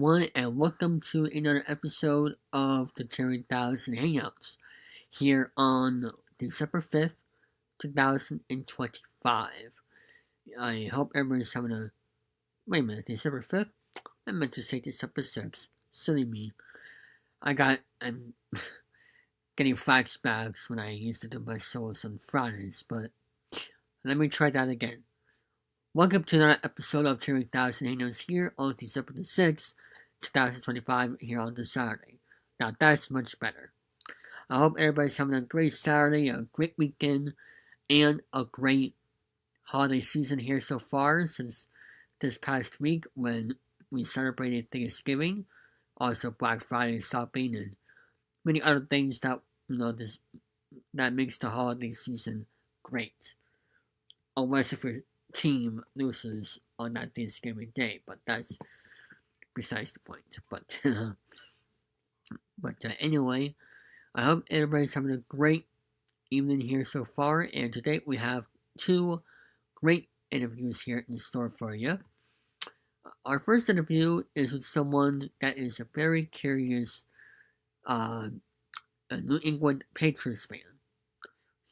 everyone, and welcome to another episode of the Chilling3000 Hangouts here on December 5th, 2025. I hope everyone's having a. Wait a minute, December 5th? I meant to say December 6th. Silly me. I'm getting flashbacks when I used to do my solos on Fridays, but let me try that again. Welcome to another episode of Chilling3000 Hangouts here on December the 6th, 2025, here on this Saturday. Now that's much better. I hope everybody's having a great Saturday, a great weekend, and a great holiday season here so far since this past week when we celebrated Thanksgiving, also Black Friday shopping, and many other things that that makes the holiday season great. Unless if your team loses on that Thanksgiving day, but that's besides the point. But anyway, I hope everybody's having a great evening here so far, and today we have two great interviews here in store for you. Our first interview is with someone that is a very curious New England Patriots fan.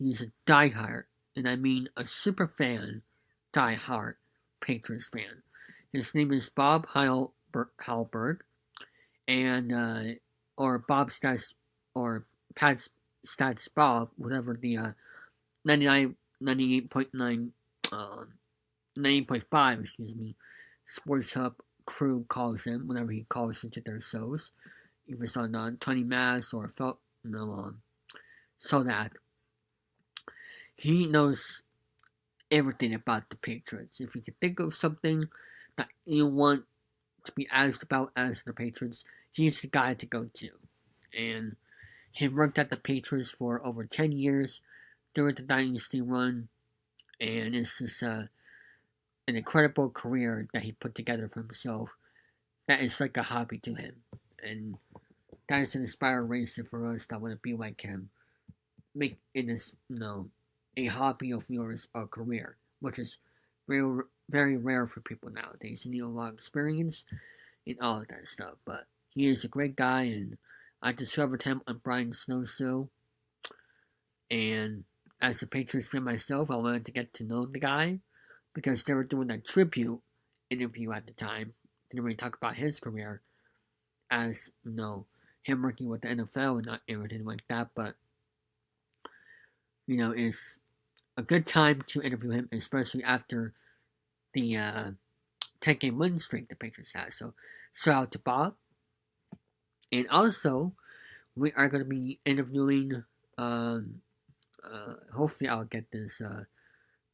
He's a diehard, and I mean a super fan, diehard Patriots fan. His name is Bob Hyldburg, and or Bob Stats or Pat's Stats Bob, whatever the 98.9, 98.5, excuse me, Sports Hub crew calls him whenever he calls into their shows, if it's on Tony Mass or so that he knows everything about the Patriots. If you can think of something that you want to be asked about as the Patriots, he's the guy to go to. And he worked at the Patriots for over 10 years during the Dynasty run, and it's just an incredible career that he put together for himself. That is like a hobby to him, and that is an inspiration for us that want to be like him. Make it is a hobby of yours or career, which is very, very rare for people nowadays. You need a lot of experience and all of that stuff. But he is a great guy, and I discovered him on Brian Snow's show. And as a Patriots fan myself, I wanted to get to know the guy because they were doing a tribute interview at the time. Didn't really talk about his career as him working with the NFL and not everything like that, but it's a good time to interview him, especially after the 10-game win streak the Patriots had. So, shout out to Bob. And also, we are going to be interviewing, hopefully I'll get this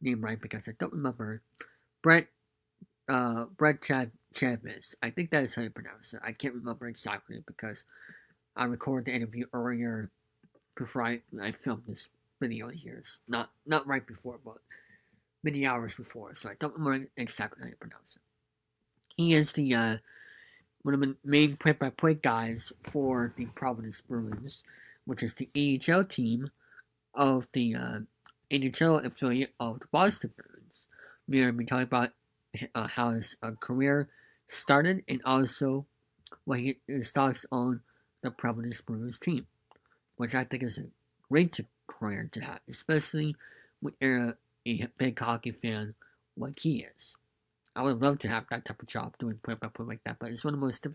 name right because I don't remember, Brett Chaves. I think that is how you pronounce it. I can't remember exactly because I recorded the interview earlier before I filmed this video here. It's not right before, but many hours before, so I don't remember exactly how you pronounce it. He is the one of the main play-by-play guys for the Providence Bruins, which is the AHL team of the NHL affiliate of the Boston Bruins. We're going to be talking about how his career started and also what his thoughts on the Providence Bruins team, which I think is a great career to have, especially when you're a big hockey fan like he is. I would love to have that type of job doing play-by-play like that, but it's one of the most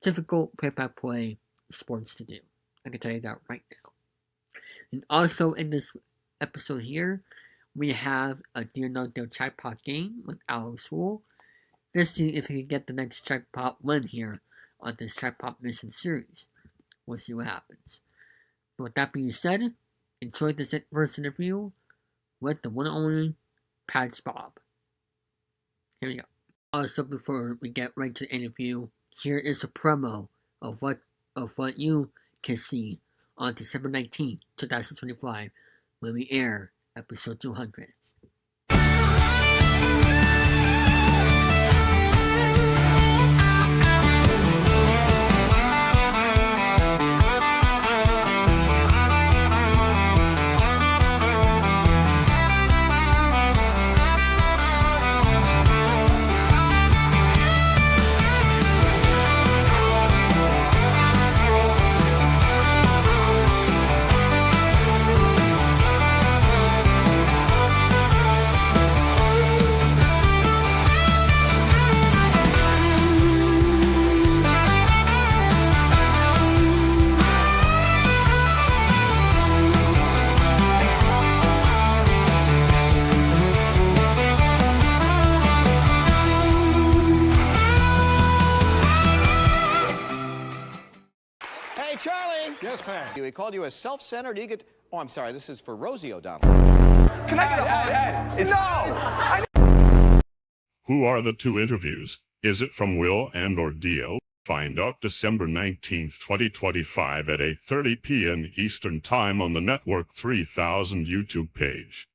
difficult play-by-play sports to do. I can tell you that right now. And also in this episode here, we have a Dear No Deal Jackpot game with Alex Wool. Let's see if he can get the next jackpot win here on this jackpot mission series. We'll see what happens. But with that being said, enjoy this first interview with the one and only Pat's Bob. Here we go. Also, before we get right to the interview, here is a promo of what you can see on December 19th, 2025, when we air episode 200. Charlie. Yes, ma'am. He called you a self-centered, Oh, I'm sorry. This is for Rosie O'Donnell. Can I get a No! Who are the two interviews? Is it from Will and or Dio? Find out December 19th, 2025 at 8:30 p.m. Eastern Time on the Network 3000 YouTube page.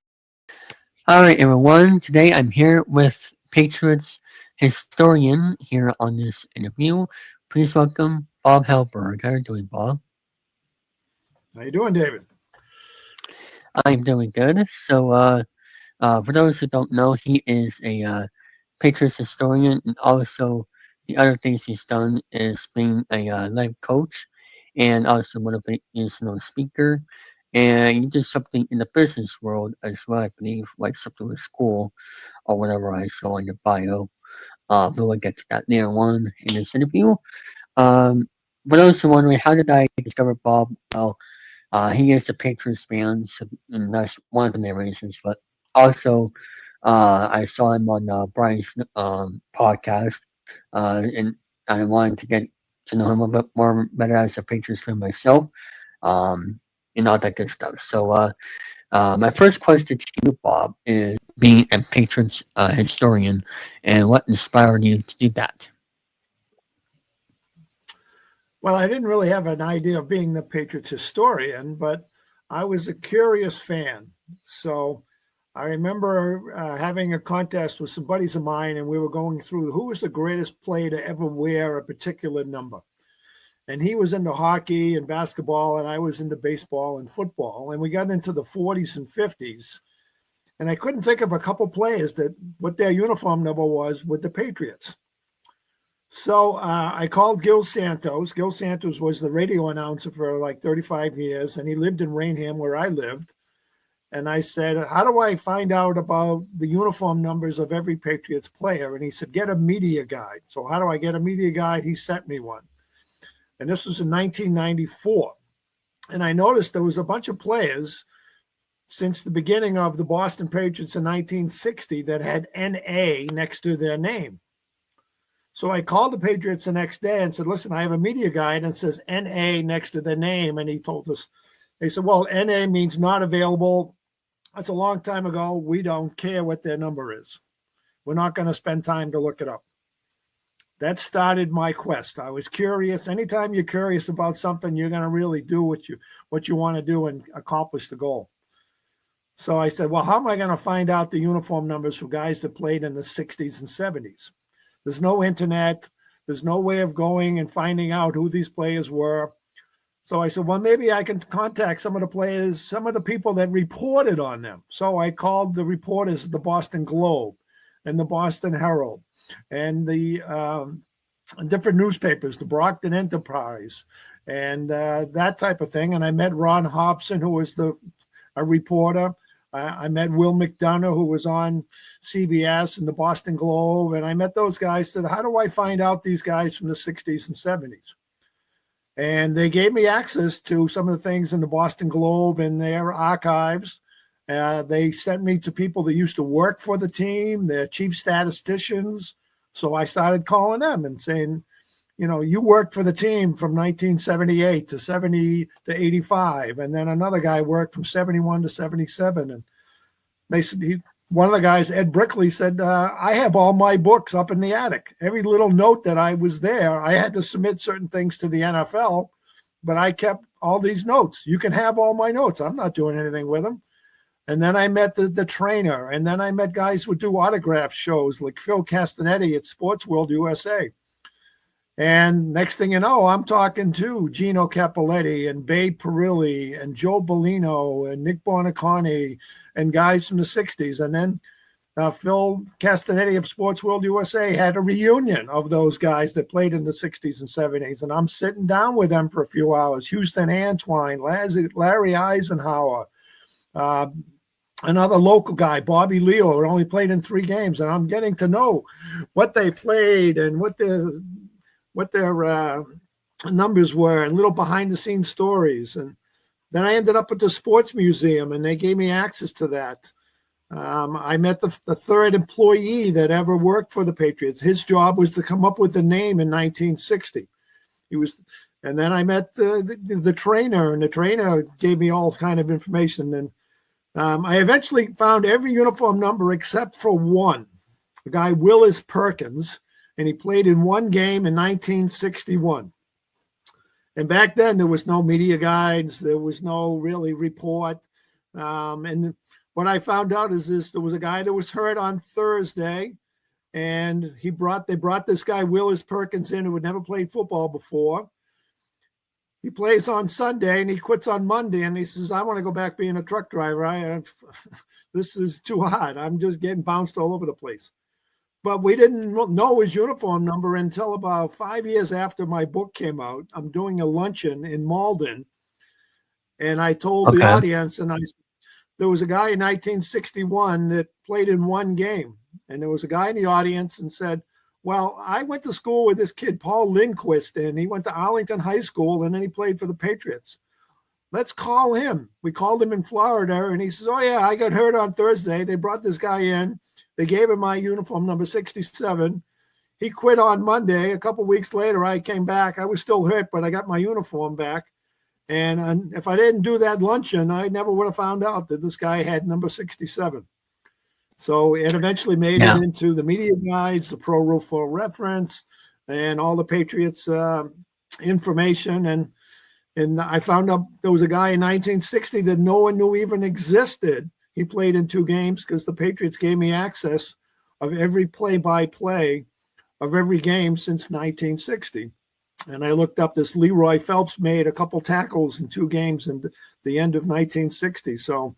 All right, everyone. Today I'm here with Patriots historian here on this interview. Please welcome Bob Hyldburg. How are you doing, Bob? How you doing, David? I'm doing good. So, for those who don't know, he is a Patriots historian, and also the other things he's done is being a life coach and also motivational speaker. And he did something in the business world as well, I believe, like something with school or whatever I saw in your bio. But we'll get to that later on in this interview. For those who are wondering, how did I discover Bob? Well, he is a Patriots fan, so, and that's one of the main reasons. But also, I saw him on Brian's podcast, and I wanted to get to know him a bit more better as a Patriots fan myself, and all that good stuff. So, my first question to you, Bob, is being a Patriots historian, and what inspired you to do that? Well, I didn't really have an idea of being the Patriots historian, but I was a curious fan. So I remember having a contest with some buddies of mine, and we were going through who was the greatest player to ever wear a particular number. And he was into hockey and basketball, and I was into baseball and football. And we got into the 40s and 50s. And I couldn't think of a couple players that what their uniform number was with the Patriots. So I called Gil Santos. Gil Santos was the radio announcer for like 35 years, and he lived in Rainham where I lived. And I said, how do I find out about the uniform numbers of every Patriots player? And he said, get a media guide. So how do I get a media guide? He sent me one. And this was in 1994. And I noticed there was a bunch of players since the beginning of the Boston Patriots in 1960 that had NA next to their name. So I called the Patriots the next day and said, listen, I have a media guide and it says NA next to their name. And he told us, they said, well, NA means not available. That's a long time ago. We don't care what their number is. We're not going to spend time to look it up. That started my quest. I was curious. Anytime you're curious about something, you're going to really do what you want to do and accomplish the goal. So I said, well, how am I going to find out the uniform numbers for guys that played in the 60s and 70s? There's no internet. There's no way of going and finding out who these players were. So I said, well, maybe I can contact some of the players, some of the people that reported on them. So I called the reporters at the Boston Globe and the Boston Herald and the different newspapers, the Brockton Enterprise, and that type of thing. And I met Ron Hobson, who was a reporter. I met Will McDonough, who was on CBS and the Boston Globe. And I met those guys, said, how do I find out these guys from the 60s and 70s? And they gave me access to some of the things in the Boston Globe and their archives. They sent me to people that used to work for the team, their chief statisticians. So I started calling them and saying, you know, you worked for the team from 1978 to 70 to 85. And then another guy worked from 71 to 77. And they said, one of the guys, Ed Brickley, said, I have all my books up in the attic. Every little note that I was there, I had to submit certain things to the NFL, but I kept all these notes. You can have all my notes. I'm not doing anything with them. And then I met the trainer. And then I met guys who would do autograph shows like Phil Castanetti at Sports World USA. And next thing you know, I'm talking to Gino Cappelletti and Babe Perilli and Joe Bellino and Nick Bonacone and guys from the 60s. And then Phil Castanetti of Sports World USA had a reunion of those guys that played in the 60s and 70s. And I'm sitting down with them for a few hours. Houston Antwine, Larry Eisenhower, another local guy, Bobby Leo, who only played in 3 games. And I'm getting to know what they played and what their numbers were and little behind the scenes stories. And then I ended up at the sports museum and they gave me access to that. I met the third employee that ever worked for the Patriots. His job was to come up with the name in 1960. And then I met the trainer, and the trainer gave me all kind of information. And I eventually found every uniform number except for one, the guy Willis Perkins, and he played in one game in 1961. And back then, there was no media guides. There was no really report. And what I found out is this: there was a guy that was hurt on Thursday, and they brought this guy Willis Perkins in, who had never played football before. He plays on Sunday and he quits on Monday, and he says, I want to go back being a truck driver. This is too hard. I'm just getting bounced all over the place. But we didn't know his uniform number until about 5 years after my book came out. I'm doing a luncheon in Malden, and I told the audience, and I said, there was a guy in 1961 that played in one game. And there was a guy in the audience and said, well, I went to school with this kid, Paul Lindquist, and he went to Arlington High School, and then he played for the Patriots. Let's call him. We called him in Florida, and he says, oh, yeah, I got hurt on Thursday. They brought this guy in. They gave him my uniform, number 67. He quit on Monday. A couple of weeks later, I came back. I was still hurt, but I got my uniform back. And if I didn't do that luncheon, I never would have found out that this guy had number 67. So it eventually made it into the media guides, the Pro Football Reference, and all the Patriots information. And I found out there was a guy in 1960 that no one knew even existed. He played in 2 games because the Patriots gave me access of every play-by-play of every game since 1960. And I looked up this Leroy Phelps made a couple tackles in 2 games in the end of 1960. So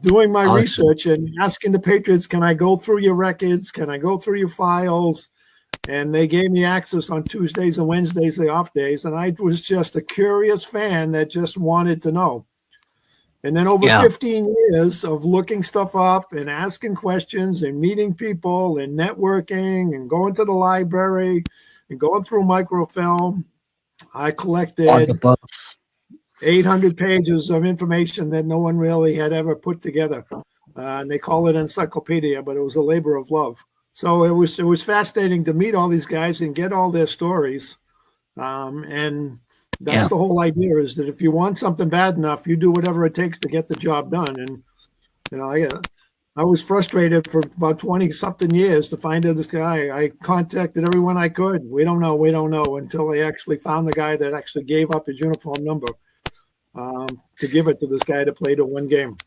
doing my research and asking the Patriots, can I go through your records? Can I go through your files? And they gave me access on Tuesdays and Wednesdays, the off days. And I was just a curious fan that just wanted to know. And then over 15 years of looking stuff up and asking questions and meeting people and networking and going to the library and going through microfilm, I collected 800 pages of information that no one really had ever put together. And they call it encyclopedia, but it was a labor of love. So it was fascinating to meet all these guys and get all their stories. And that's the whole idea, is that if you want something bad enough, you do whatever it takes to get the job done. And, you know, I was frustrated for about 20 something years to find out this guy. I contacted everyone I could. We don't know until they actually found the guy that actually gave up his uniform number to give it to this guy that played a 1 game.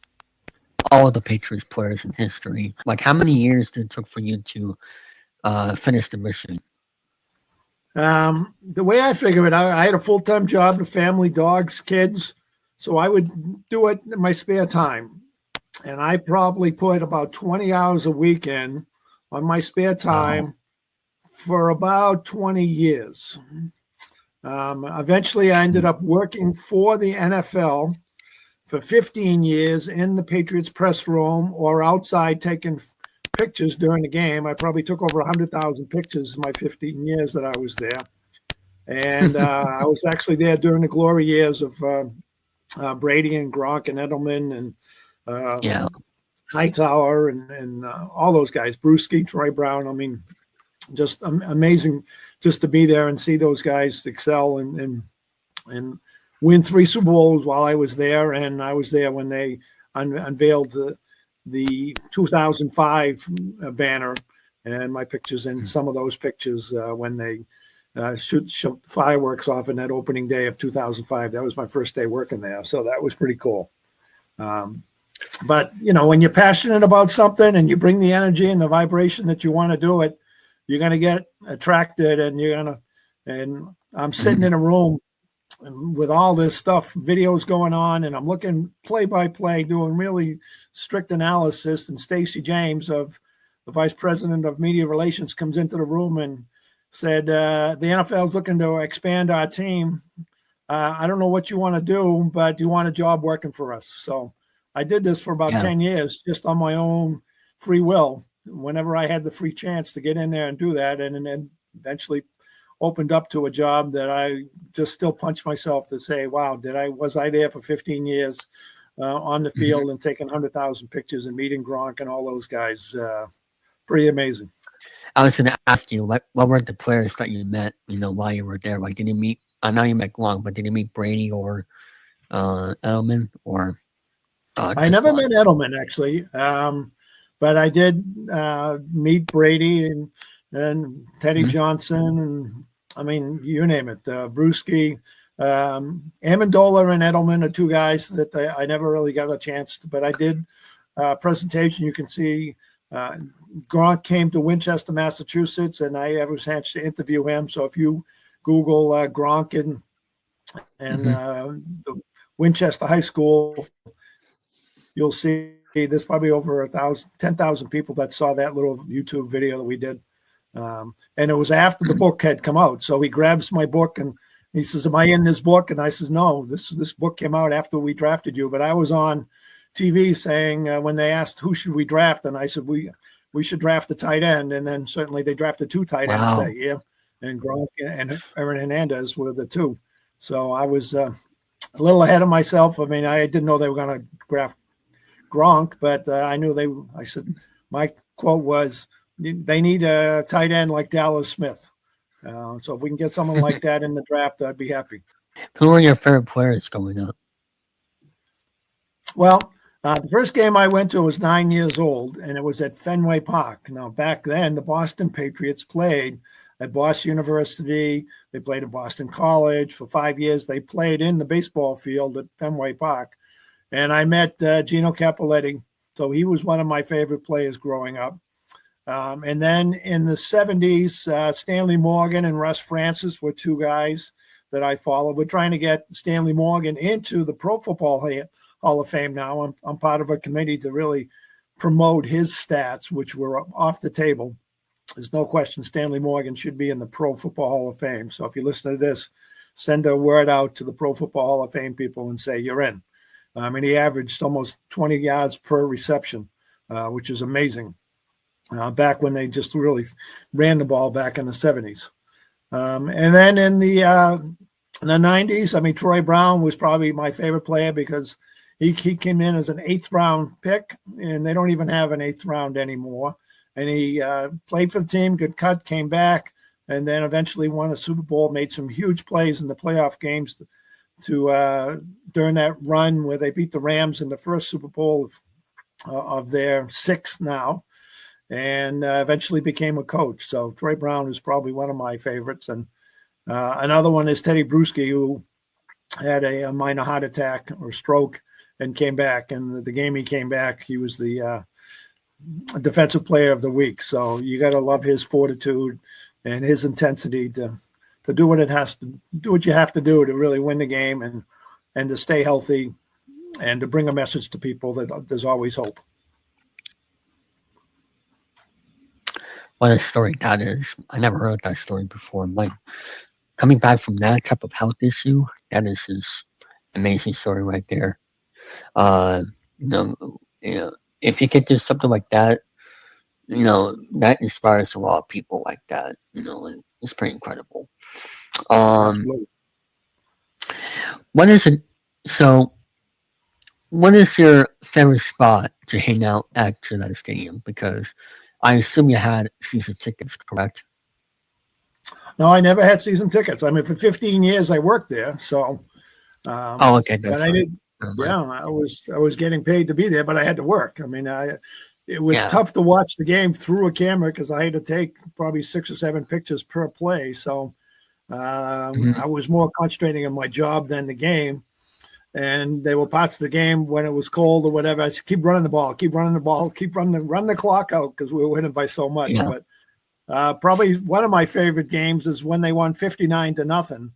All of the Patriots players in history. Like, how many years did it took for you to finish the mission? The way I figure it, I had a full-time job, a family, dogs, kids. So I would do it in my spare time. And I probably put about 20 hours a week in on my spare time for about 20 years. Eventually, I ended up working for the NFL for 15 years in the Patriots press room or outside taking pictures during the game. I probably took over 100,000 pictures in my 15 years that I was there. And I was actually there during the glory years of Brady and Gronk and Edelman and Hightower and all those guys, Brewski, Troy Brown. I mean, just amazing just to be there and see those guys excel and win 3 Super Bowls while I was there. And I was there when they unveiled the 2005 banner, and my pictures in some of those pictures when they shoot fireworks off in that opening day of 2005. That was my first day working there. So that was pretty cool. But, you know, when you're passionate about something and you bring the energy and the vibration that you want to do it, you're going to get attracted, and I'm sitting in a room with all this stuff, videos going on, and I'm looking play by play, doing really strict analysis. And Stacey James, of the vice president of media relations, comes into the room and said, the NFL is looking to expand our team. I don't know what you want to do, but you want a job working for us. So I did this for about 10 years, just on my own free will, whenever I had the free chance to get in there and do that. And then eventually opened up to a job that I just still punch myself to say, wow, was I there for 15 years on the field and taking 100,000 pictures and meeting Gronk and all those guys. Pretty amazing. I was going to ask you, what were the players that you met, while you were there? Like, did you meet I know you met Gronk, but did you meet Brady or Edelman or I just never Gronk? met Edelman actually, but I did meet Brady and Teddy Mhm. Johnson, and I mean, you name it, Brewski. Amendola and Edelman are two guys that I never really got a chance to, but I did presentation. You can see Gronk came to Winchester, Massachusetts, and I ever was a chance to interview him. So if you Google Gronk and Mhm. the Winchester High School, you'll see there's probably over 10,000 people that saw that little YouTube video that we did. And it was after the book had come out. So he grabs my book and he says, "Am I in this book?" And I says, "No, this book came out after we drafted you." But I was on TV saying when they asked who should we draft, and I said we should draft the tight end. And then certainly they drafted two tight ends Wow. that year, and Gronk and Aaron Hernandez were the two. So I was a little ahead of myself. I mean, I didn't know they were going to draft Gronk, but I knew they. I said my quote was, "They need a tight end like Dallas Smith." So if we can get someone like that in the draft, I'd be happy. Who were your favorite players growing up? Well, the first game I went to was 9 years old, and it was at Fenway Park. Now, back then, the Boston Patriots played at Boston University. They played at Boston College. For 5 years, they played in the baseball field at Fenway Park. And I met Gino Capoletti. So he was one of my favorite players growing up. And then in the 70s, Stanley Morgan and Russ Francis were two guys that I followed. We're trying to get Stanley Morgan into the Pro Football Hall of Fame now. I'm part of a committee to really promote his stats, which were off the table. There's no question Stanley Morgan should be in the Pro Football Hall of Fame. So if you listen to this, send a word out to the Pro Football Hall of Fame people and say you're in. I mean, he averaged almost 20 yards per reception, which is amazing. Back when they just really ran the ball back in the 70s. And then in the 90s, I mean, Troy Brown was probably my favorite player because he came in as an 8th-round pick, and they don't even have an 8th round anymore. And he played for the team, good cut, came back, and then eventually won a Super Bowl, made some huge plays in the playoff games to during that run where they beat the Rams in the first Super Bowl of their 6th now, and eventually became a coach. So Troy Brown is probably one of my favorites. And another one is Teddy Bruschi, who had a minor heart attack or stroke and came back. And the game he came back, he was the defensive player of the week. So you got to love his fortitude and his intensity to do what it has to do, what you have to do to really win the game and to stay healthy and to bring a message to people that there's always hope. What a story that is. I never heard that story before. Like coming back from that type of health issue, that is just amazing story right there. Uh, you know, if you could do something like that, that inspires a lot of people like that. And it's pretty incredible. Absolutely. What is it? So, what is your favorite spot to hang out at that stadium? Because I assume you had season tickets, correct? No, I never had season tickets. I mean, for 15 years I worked there, so. Oh, okay, But that's I right. did. Yeah, I was getting paid to be there, but I had to work. I mean, it was tough to watch the game through a camera because I had to take probably 6 or 7 pictures per play. So I was more concentrating on my job than the game. And there were parts of the game when it was cold or whatever. I said, keep running the ball, run the clock out because we were winning by so much. Yeah. But probably one of my favorite games is when they won 59-0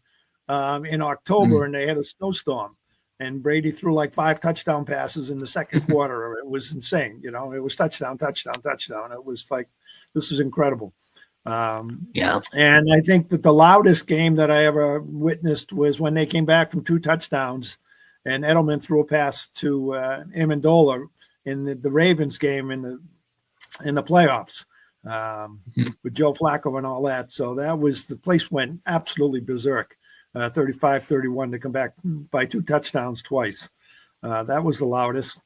in October and they had a snowstorm. And Brady threw like 5 touchdown passes in the second quarter. It was insane. It was touchdown. It was like, this is incredible. Yeah. And I think that the loudest game that I ever witnessed was when they came back from 2 touchdowns and Edelman threw a pass to Amendola in the Ravens game in the playoffs with Joe Flacco and all that. So the place went absolutely berserk. 35-31 to come back by 2 touchdowns twice. That was the loudest.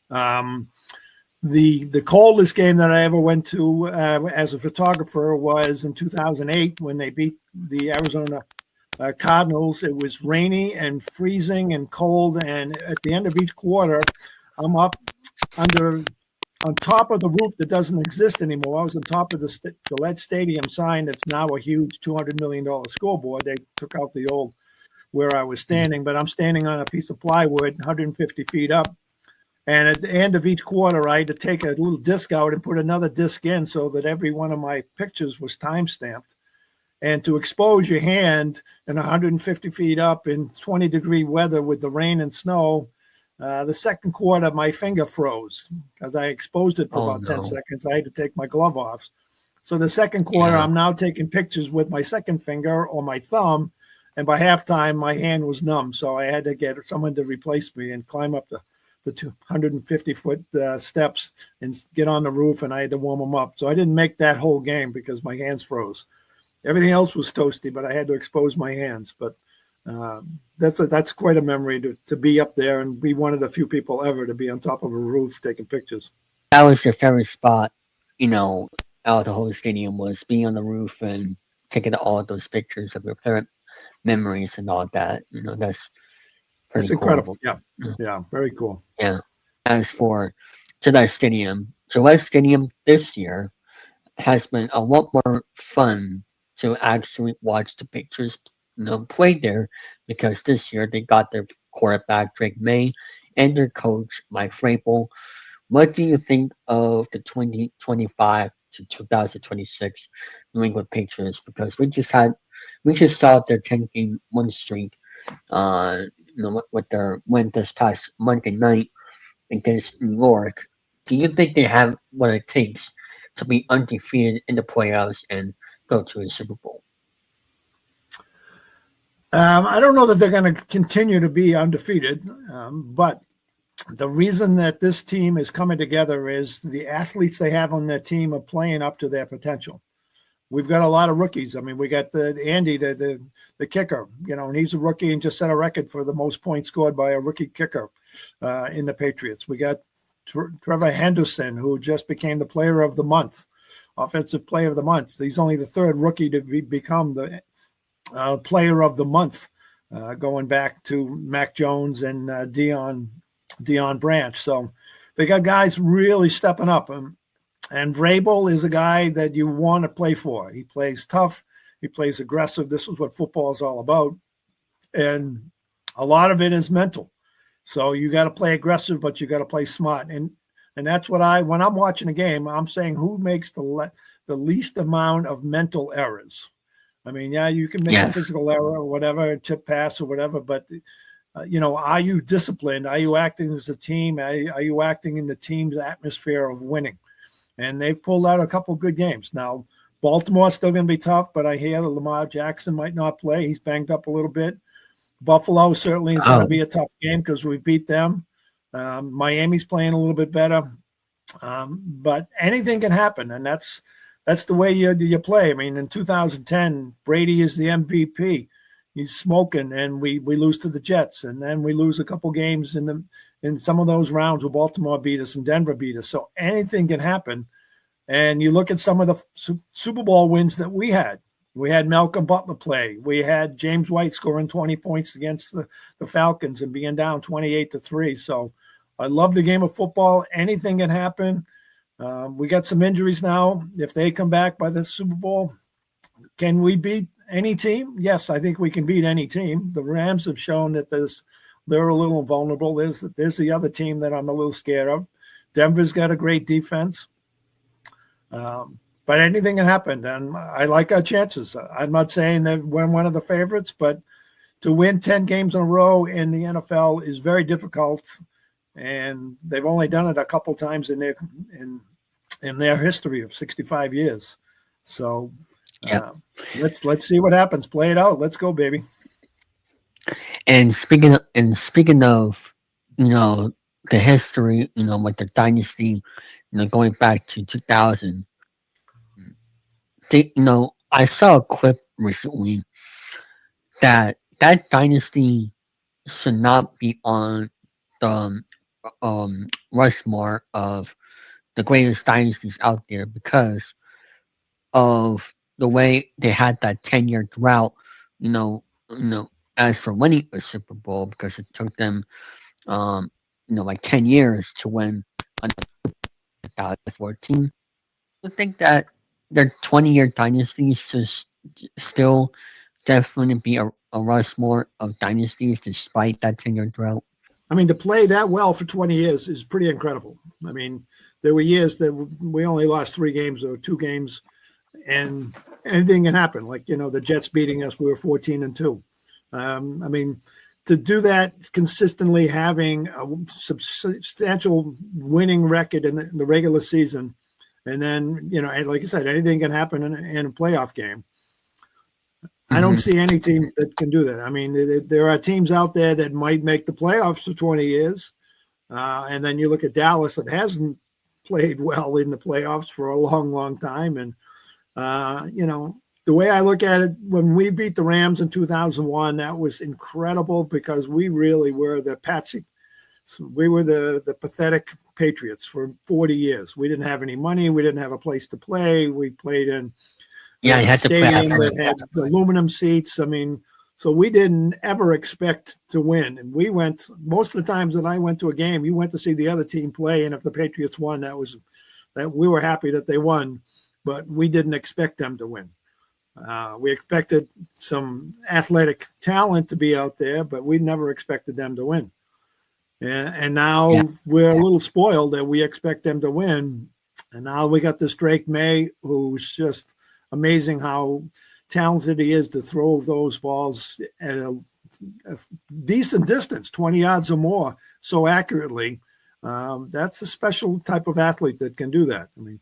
The coldest game that I ever went to as a photographer was in 2008 when they beat the Arizona Cardinals. It was rainy and freezing and cold. And at the end of each quarter, I'm up on top of the roof that doesn't exist anymore. I was on top of the Gillette Stadium sign that's now a huge $200 million scoreboard. They took out the old where I was standing, but I'm standing on a piece of plywood 150 feet up. And at the end of each quarter, I had to take a little disc out and put another disc in so that every one of my pictures was time-stamped. And to expose your hand in 150 feet up in 20-degree weather with the rain and snow, the second quarter, my finger froze because I exposed it for about 10 seconds. I had to take my glove off. So the second quarter, I'm now taking pictures with my second finger or my thumb. And by halftime, my hand was numb. So I had to get someone to replace me and climb up the 250-foot steps and get on the roof, and I had to warm them up. So I didn't make that whole game because my hands froze. Everything else was toasty, but I had to expose my hands. But that's quite a memory to be up there and be one of the few people ever to be on top of a roof taking pictures. That was your favorite spot, out of the whole stadium, was being on the roof and taking all of those pictures of your favorite memories and all that. That's pretty incredible. Cool. Yeah, very cool. Yeah. As for Gillette Stadium this year has been a lot more fun to actually watch the pictures played there, because this year they got their quarterback Drake May and their coach Mike Vrabel. What do you think of the 2025 to 2026 New England Patriots? Because we just saw their 10-game win streak. With their win this past Monday night against New York. Do you think they have what it takes to be undefeated in the playoffs and go to a Super Bowl? I don't know that they're going to continue to be undefeated, but the reason that this team is coming together is the athletes they have on their team are playing up to their potential. We've got a lot of rookies. I mean, we got Andy, the kicker, and he's a rookie and just set a record for the most points scored by a rookie kicker in the Patriots. We got Trevor Henderson, who just became the player of the month, offensive player of the month. He's only the third rookie to become the player of the month, going back to Mac Jones and Deion Branch. So they got guys really stepping up. And Vrabel is a guy that you want to play for. He plays tough. He plays aggressive. This is what football is all about. And a lot of it is mental. So you got to play aggressive, but you got to play smart. And that's what when I'm watching a game, I'm saying who makes the least amount of mental errors. I mean, yeah, you can make a physical error or whatever, a tip pass or whatever, but are you disciplined? Are you acting as a team? Are you acting in the team's atmosphere of winning? And they've pulled out a couple of good games. Now, Baltimore's still going to be tough, but I hear that Lamar Jackson might not play. He's banged up a little bit. Buffalo certainly is going to be a tough game because we beat them. Miami's playing a little bit better. But anything can happen, and that's the way you play. I mean, in 2010, Brady is the MVP. He's smoking, and we lose to the Jets, and then we lose a couple games in some of those rounds where Baltimore beat us and Denver beat us. So anything can happen. And you look at some of the Super Bowl wins that we had. We had Malcolm Butler play. We had James White scoring 20 points against the Falcons and being down 28-3. So I love the game of football. Anything can happen. We got some injuries now. If they come back by the Super Bowl, can we beat any team? Yes, I think we can beat any team. The Rams have shown that they're a little vulnerable. There's the other team that I'm a little scared of. Denver's got a great defense. But anything can happen, and I like our chances. I'm not saying that we're one of the favorites, but to win 10 games in a row in the NFL is very difficult, and they've only done it a couple times in their history of 65 years. So let's see what happens. Play it out. Let's go, baby. And speaking of the history, with the dynasty, going back to 2000. I saw a clip recently that dynasty should not be on the Rushmore of the greatest dynasties out there because of the way they had that 10-year drought, as for winning a Super Bowl, because it took them, like 10 years to win in 2014. I think that their 20-year dynasty is still definitely be a Rushmore of dynasties despite that 10-year drought. I mean, to play that well for 20 years is pretty incredible. I mean, there were years that we only lost 3 games or 2 games, and anything can happen. Like, the Jets beating us, we were 14-2. I mean, to do that consistently, having a substantial winning record in the regular season, and then, like I said, anything can happen in a playoff game. I don't see any team that can do that. I mean, there are teams out there that might make the playoffs for 20 years. And then you look at Dallas that hasn't played well in the playoffs for a long, long time. And, the way I look at it, when we beat the Rams in 2001, that was incredible because we really were the patsy. We were the pathetic Patriots for 40 years. We didn't have any money. We didn't have a place to play. We played in you had stadium that had aluminum seats. I mean, so we didn't ever expect to win. And we went, most of the times that I went to a game, you went to see the other team play. And if the Patriots won, that we were happy that they won, but we didn't expect them to win. We expected some athletic talent to be out there, but we never expected them to win. And now we're a little spoiled that we expect them to win. And now we got this Drake May, who's just amazing how talented he is to throw those balls at a decent distance, 20 yards or more, so accurately. That's a special type of athlete that can do that. I mean,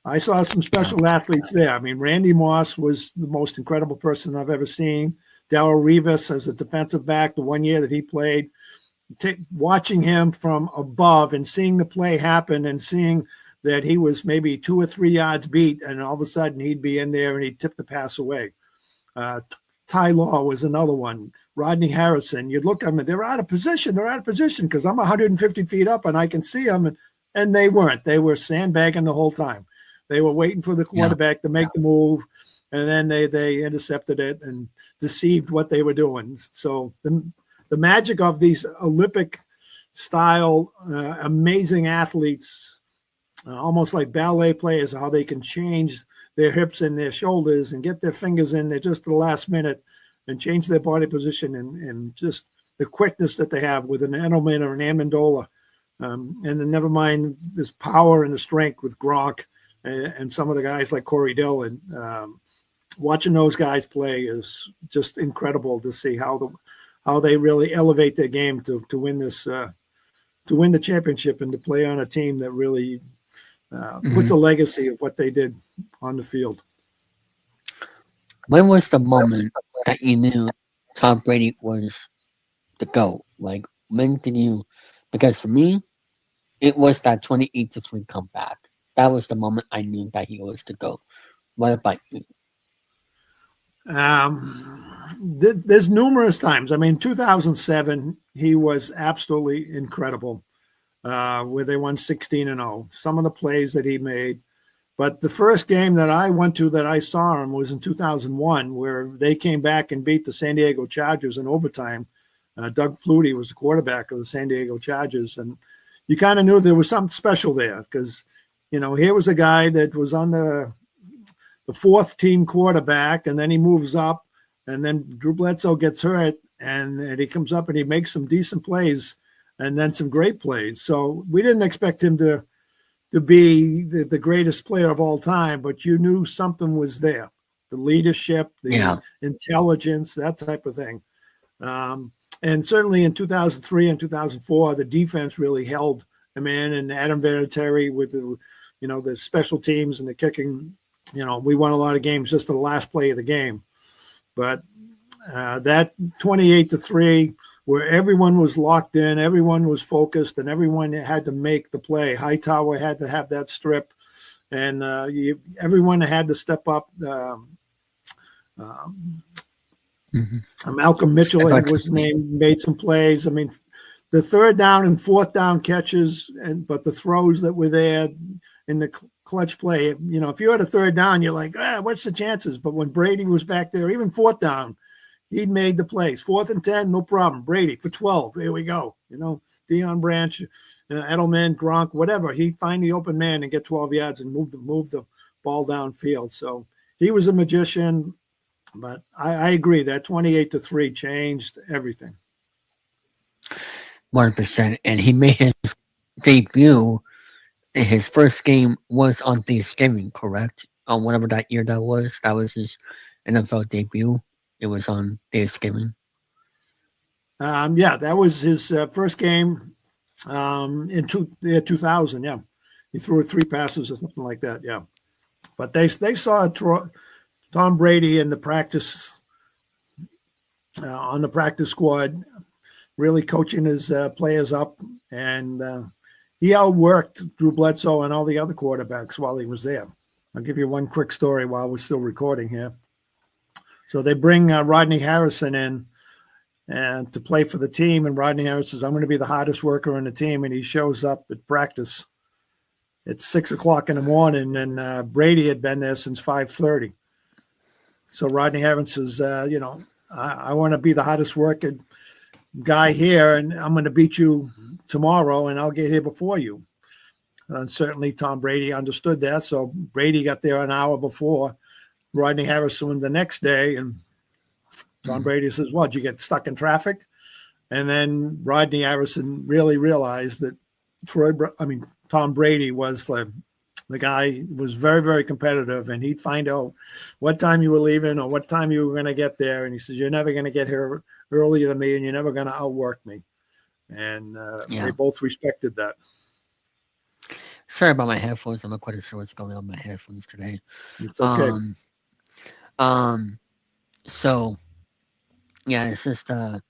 I saw some special athletes there. I mean, Randy Moss was the most incredible person I've ever seen. Darrelle Revis as a defensive back, the 1 year that he played, watching him from above and seeing the play happen and seeing that he was maybe 2 or 3 yards beat, and all of a sudden he'd be in there and he'd tip the pass away. Ty Law was another one. Rodney Harrison, you'd look at them and they're out of position. They're out of position because I'm 150 feet up and I can see them, and they weren't. They were sandbagging the whole time. They were waiting for the quarterback to make the move, and then they intercepted it and deceived what they were doing. So the magic of these Olympic-style amazing athletes, almost like ballet players, how they can change their hips and their shoulders and get their fingers in there just at the last minute and change their body position and just the quickness that they have with an Edelman or an Amendola. And then never mind this power and the strength with Gronk and some of the guys like Corey Dillon. Watching those guys play is just incredible to see how they really elevate their game to win this to win the championship and to play on a team that really puts a legacy of what they did on the field. When was the moment that you knew Tom Brady was the GOAT? Like, when did you? Because for me, it was that 28-3 comeback. That was the moment I knew that he was the GOAT. What about you? There's numerous times. I mean, 2007, he was absolutely incredible, where they won 16-0. Some of the plays that he made. But the first game that I went to that I saw him was in 2001, where they came back and beat the San Diego Chargers in overtime. Doug Flutie was the quarterback of the San Diego Chargers. And you kind of knew there was something special there because, here was a guy that was on the fourth team quarterback, and then he moves up, and then Drew Bledsoe gets hurt, and he comes up and he makes some decent plays and then some great plays. So we didn't expect him to be the greatest player of all time, but you knew something was there. The leadership, the intelligence, that type of thing. And certainly in 2003 and 2004, the defense really held him in, and Adam Vinatieri with the special teams and the kicking. We won a lot of games just the last play of the game. But that 28-3, where everyone was locked in, everyone was focused, and everyone had to make the play. Hightower had to have that strip, and everyone had to step up. Malcolm Mitchell, I think was his name, made some plays. I mean, the third down and fourth down catches, but the throws that were there in the clutch play, if you had a third down, you're like, what's the chances? But when Brady was back there, even fourth down, He'd made the plays. 4th and 10, no problem. Brady for 12. Here we go. Deion Branch, Edelman, Gronk, whatever. He'd find the open man and get 12 yards and move the ball downfield. So he was a magician. But I agree that 28-3 changed everything. 100%. And he made his debut. His first game was on Thanksgiving, correct? On whatever that year that was. That was his NFL debut. It was on Thanksgiving. Yeah, that was his first game in 2000. Yeah, he threw 3 passes or something like that. Yeah, but they saw Tom Brady in the practice on the practice squad, really coaching his players up, and he outworked Drew Bledsoe and all the other quarterbacks while he was there. I'll give you one quick story while we're still recording here. So they bring Rodney Harrison in and to play for the team, and Rodney Harrison says, "I'm going to be the hardest worker on the team," and he shows up at practice. It's 6:00 in the morning, and Brady had been there since 5:30. So Rodney Harrison says, I want to be the hardest working guy here, and I'm going to beat you tomorrow, and I'll get here before you. And certainly Tom Brady understood that. So Brady got there an hour before Rodney Harrison the next day, and Tom Brady says, "What, you get stuck in traffic?" And then Rodney Harrison really realized that Tom Brady was the guy was very, very competitive, and he'd find out what time you were leaving or what time you were going to get there. And he says, "You're never going to get here earlier than me, and you're never going to outwork me." And they both respected that. Sorry about my headphones. I'm not quite sure what's going on with my headphones today. It's okay. So, yeah, it's just, back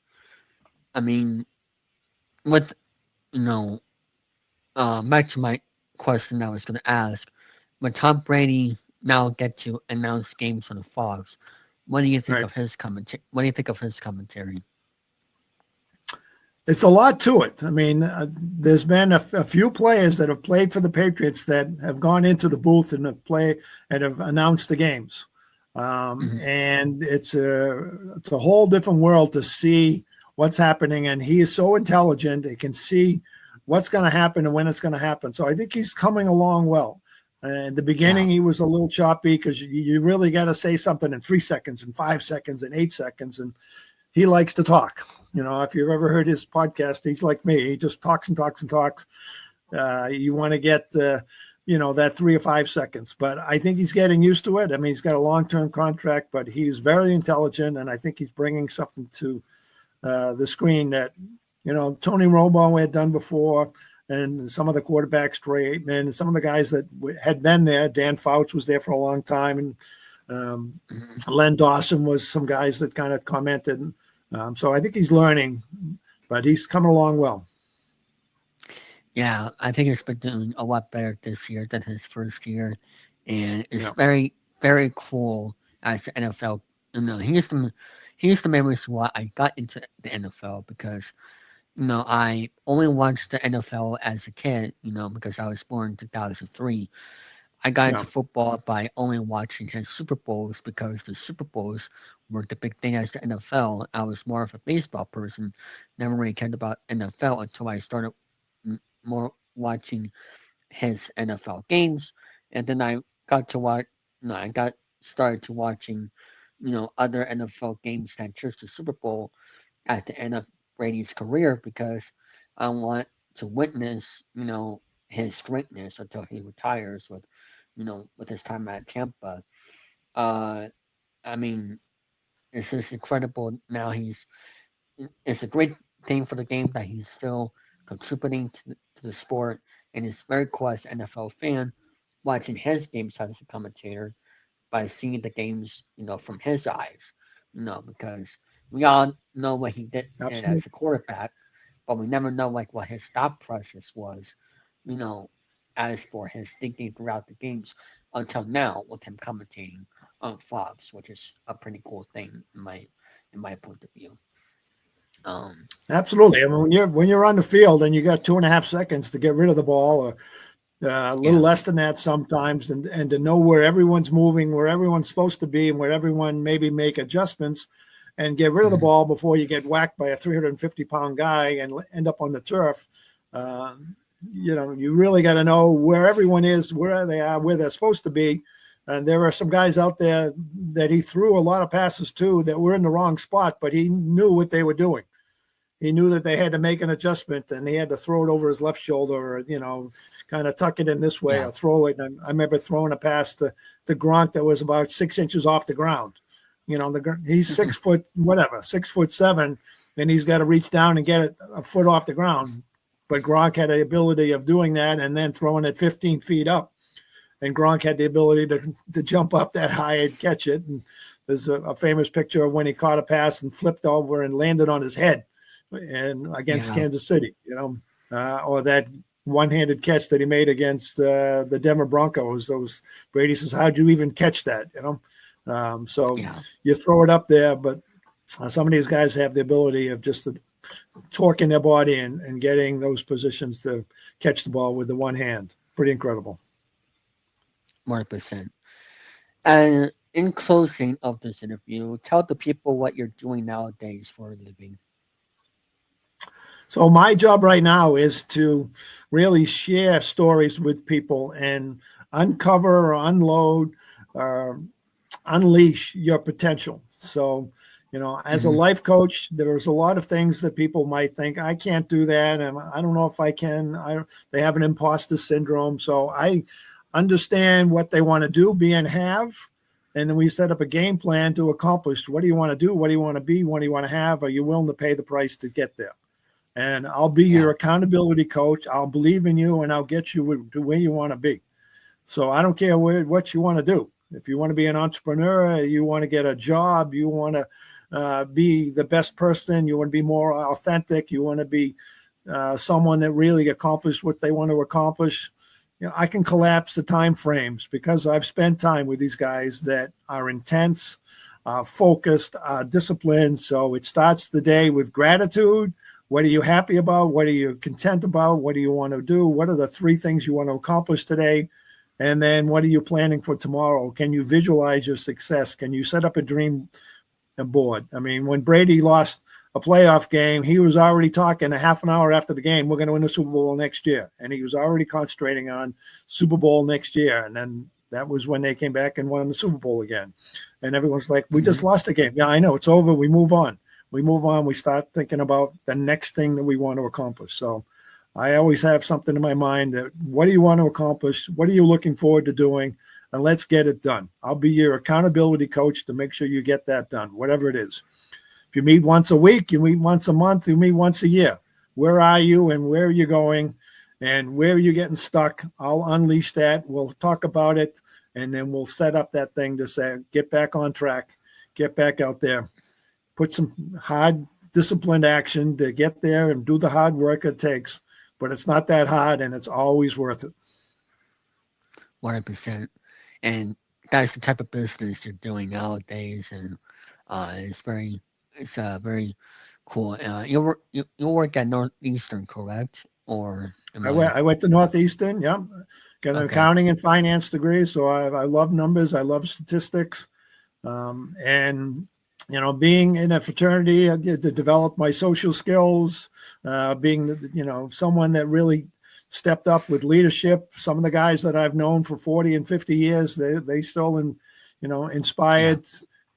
to my question I was going to ask. When Tom Brady now get to announce games on the Fox, what do you think of his commentary? What do you think of his commentary? It's a lot to it. There's been a few players that have played for the Patriots that have gone into the booth and have announced the games. And it's a whole different world to see what's happening. And he is so intelligent. He can see what's going to happen and when it's going to happen. So I think he's coming along well. In the beginning, he was a little choppy because you really got to say something in 3 seconds and 5 seconds and 8 seconds. And he likes to talk. If you've ever heard his podcast, he's like me. He just talks and talks and talks. You want to get, that 3 or 5 seconds. But I think he's getting used to it. He's got a long-term contract, but he's very intelligent, and I think he's bringing something to the screen that, Tony Romo had done before, and some of the quarterbacks, Troy Aikman, and some of the guys that had been there. Dan Fouts was there for a long time, and Len Dawson was some guys that kind of commented. So I think he's learning, but he's coming along well. Yeah, I think he's been doing a lot better this year than his first year, and it's very, very cool as the NFL. Here's the main reason why I got into the NFL, because I only watched the NFL as a kid, because I was born in 2003. I got into football by only watching his Super Bowls, because the Super Bowls were the big thing as the NFL. I was more of a baseball person, never really cared about NFL until I started more watching his NFL games, and then I got to watch. I got started to watching, other NFL games than just the Super Bowl at the end of Brady's career, because I want to witness, his greatness until he retires with his time at Tampa. It's just incredible. Now it's a great thing for the game that he's still contributing to the sport, and it's very cool as an NFL fan watching his games as a commentator by seeing the games, from his eyes, because we all know what he did as a quarterback, but we never know what his thought process was, as for his thinking throughout the games until now with him commentating on Fox, which is a pretty cool thing in my point of view. Absolutely. When you're on the field and you got 2.5 seconds to get rid of the ball, or a little less than that sometimes, and to know where everyone's moving, where everyone's supposed to be, and where everyone maybe make adjustments, and get rid of the ball before you get whacked by a 350-pound guy and end up on the turf. You really got to know where everyone is, where they are, where they're supposed to be. And there are some guys out there that he threw a lot of passes to that were in the wrong spot, but he knew what they were doing. He knew that they had to make an adjustment, and he had to throw it over his left shoulder, or kind of tuck it in this way or throw it. And I remember throwing a pass to Gronk that was about 6 inches off the ground. He's 6'7", and he's got to reach down and get it a foot off the ground. But Gronk had the ability of doing that and then throwing it 15 feet up. And Gronk had the ability to jump up that high and catch it. And there's a famous picture of when he caught a pass and flipped over and landed on his head and against Kansas City, or that one-handed catch that he made against the Denver Broncos. Brady says, how'd you even catch that? You throw it up there, but some of these guys have the ability of just torquing their body and getting those positions to catch the ball with the one hand. Pretty incredible. 100%. And in closing of this interview, tell the people what you're doing nowadays for a living. So my job right now is to really share stories with people and uncover or unload or unleash your potential. So, as a life coach, there's a lot of things that people might think, I can't do that, and I don't know if I can. They have an imposter syndrome. So I understand what they want to do, be, and have. And then we set up a game plan to accomplish. What do you want to do? What do you want to be? What do you want to have? Are you willing to pay the price to get there? And I'll be your accountability coach. I'll believe in you, and I'll get you to where you want to be. So I don't care what you want to do. If you want to be an entrepreneur, you want to get a job, you want to be the best person, you want to be more authentic, you want to be someone that really accomplished what they want to accomplish. I can collapse the time frames because I've spent time with these guys that are intense, focused, disciplined. So it starts the day with gratitude. What are you happy about? What are you content about? What do you want to do? What are the 3 things you want to accomplish today? And then what are you planning for tomorrow? Can you visualize your success? Can you set up a dream board? I mean, when Brady lost a playoff game, he was already talking a half an hour after the game, we're going to win the Super Bowl next year. And he was already concentrating on Super Bowl next year. And then that was when they came back and won the Super Bowl again. And everyone's like, we just lost the game. Yeah, I know. It's over. We move on. We start thinking about the next thing that we want to accomplish. So I always have something in my mind that what do you want to accomplish? What are you looking forward to doing? And let's get it done. I'll be your accountability coach to make sure you get that done, whatever it is. If you meet once a week, you meet once a month, you meet once a year. Where are you and where are you going and where are you getting stuck? I'll unleash that. We'll talk about it, and then we'll set up that thing to say, get back on track, get back out there, put some hard, disciplined action to get there and do the hard work it takes. But it's not that hard, and it's always worth it. 100%. And that's the type of business you're doing nowadays, and it's very cool. You work at Northeastern, correct? Or I went to Northeastern. Yeah, got an accounting and finance degree, so I love numbers. I love statistics, and being in a fraternity, I did to develop my social skills. Being someone that really stepped up with leadership. Some of the guys that I've known for 40 and 50 years, they still inspired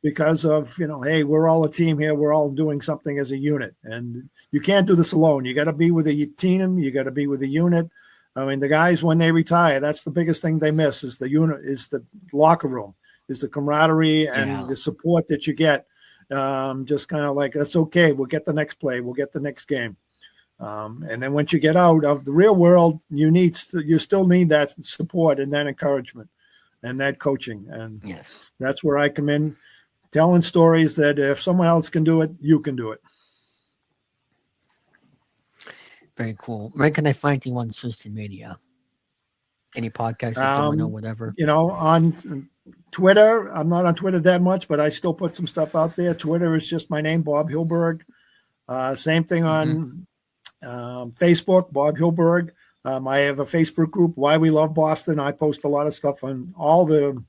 because of, hey, we're all a team here. We're all doing something as a unit, and you can't do this alone. You got to be with a team. You got to be with a unit. I mean, the guys, when they retire, that's the biggest thing they miss is the unit, is the locker room, is the camaraderie and the support that you get. Just kind of like, that's okay. We'll get the next play. We'll get the next game. And then once you get out of the real world, you still need that support and that encouragement and that coaching. And that's where I come in, telling stories that if someone else can do it, you can do it. Very cool. Where can I find you on social media? Any podcasts or whatever? On Twitter. I'm not on Twitter that much, but I still put some stuff out there. Twitter is just my name, Bob Hyldburg. Same thing on Facebook, Bob Hyldburg. I have a Facebook group, Why We Love Boston. I post a lot of stuff on all the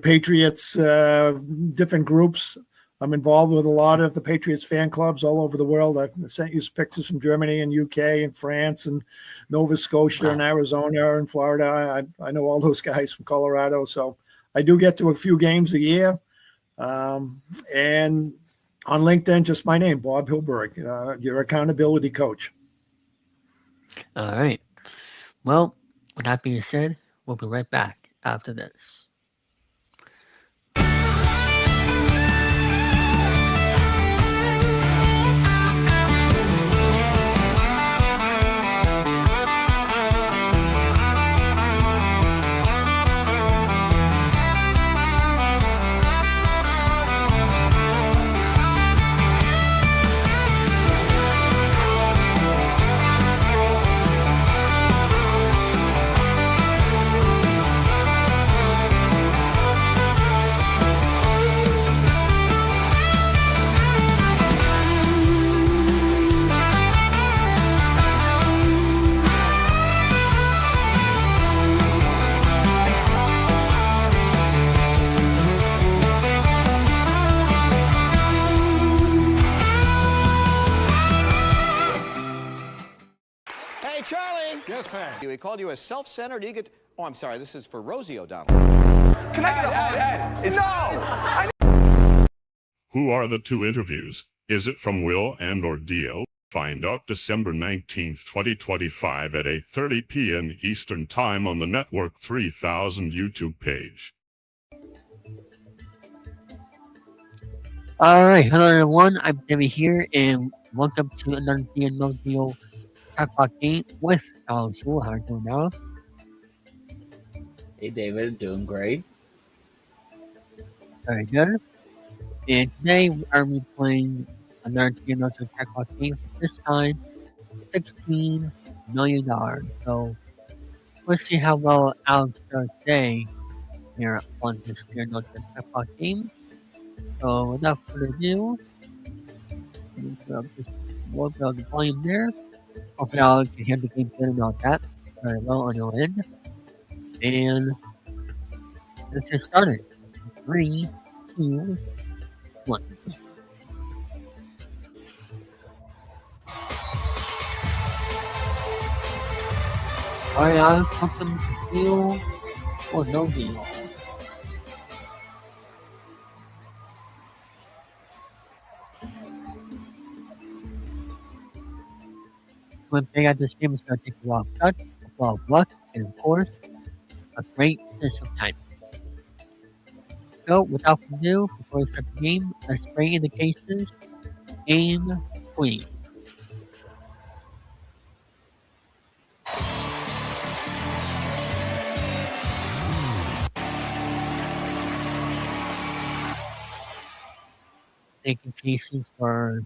Patriots, different groups. I'm involved with a lot of the Patriots fan clubs all over the world. I've sent you pictures from Germany and UK and France and Nova Scotia and Arizona and Florida. I know all those guys from Colorado. So I do get to a few games a year. And on LinkedIn, just my name, Bob Hyldburg, your accountability coach. All right. Well, with that being said, we'll be right back after this. Hey, Charlie. Yes, Pat. We called you a self-centered, Oh, I'm sorry. This is for Rosie O'Donnell. Can I get a Ed? No! Who are the two interviews? Is it from Will and or Dio? Find out December 19th, 2025 at 8:30 p.m. Eastern Time on the Network 3000 YouTube page. All right. Hello, everyone. I'm Debbie here, and welcome to another No Deal Talk game with Alex. How are you doing now? Hey, David, doing great. Very good. And today we are playing another No Talk game. This time, $16 million. So let's see how well Alex does today here on this No Talk game. So without further ado, just work out the volume there. Hopefully Alex can hear the game better about that very well on your end. And let's get started. 3, 2, 1. Alright, Alex, welcome to Deal or No Deal. One thing at this game is going to take a lot of touch, a lot of luck, and of course, a great sense of time. So, without further ado, before we start the game, let's bring in the cases. Game, please. Taking cases for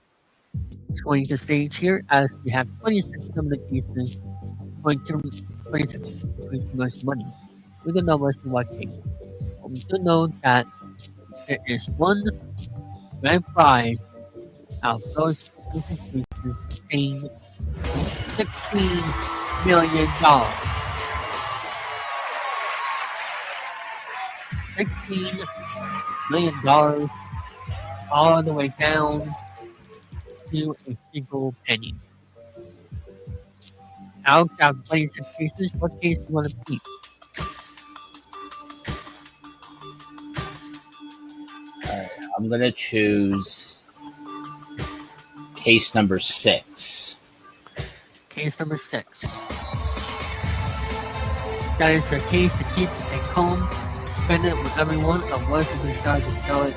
joining the stage here, as we have 26 number of cases, 26 most money. We don't know what's the what case. But we do know that there is one grand prize out of those 26 cases paying $16 million. $16 million all the way down to a single penny. Alex, out of 26 cases, what case do you want to keep? Alright, I'm going to choose case number 6. Case number 6. That is a case to keep to take home, spend it with everyone, unless you decide to sell it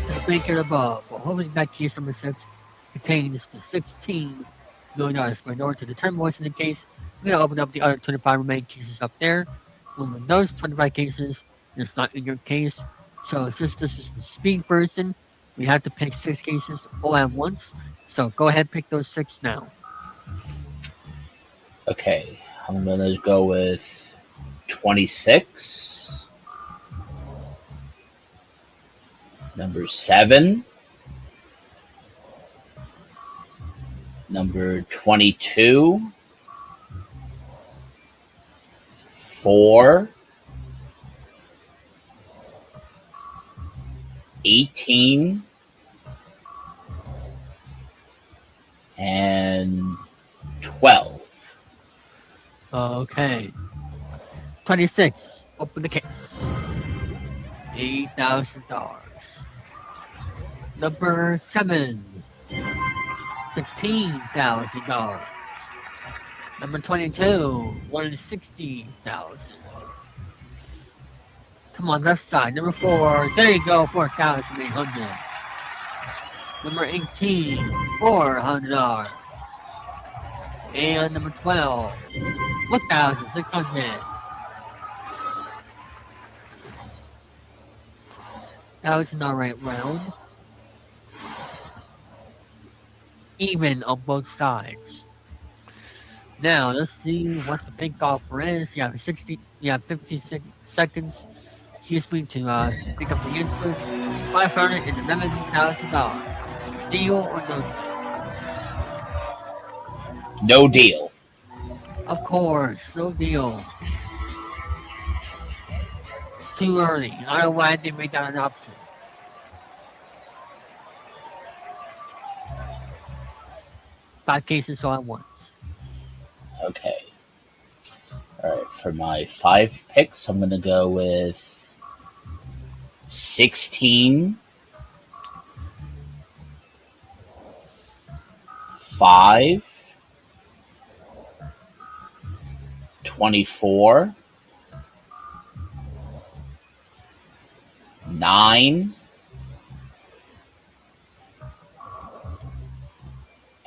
to the banker above. Well, hopefully that case number 6 contains the $16 million. But in order to determine what's in the case, we're going to open up the other 25 remaining cases up there. And with those 25 cases, it's not in your case. So since this is the speed version, we have to pick 6 cases all at once. So go ahead, pick those 6 now. Okay, I'm going to go with 26. Number 7. Number 22. 4. 18. and 12. Okay. 26. Open the case. $8,000. Number 7. $16,000. Number 22. $160,000. Come on, left side. Number 4. There you go. 4,800. Number 18. $400. And number 12. 1,600. That was an alright round. Even on both sides. Now let's see what the big offer is. You have 15 seconds. Excuse me to pick up the answer. $511,000. Deal or no deal? No deal. Of course, no deal. Too early. I don't know why they made that an option. Five cases all at once. Okay. All right. For my 5 picks, I'm going to go with 16, 5, 24, 9,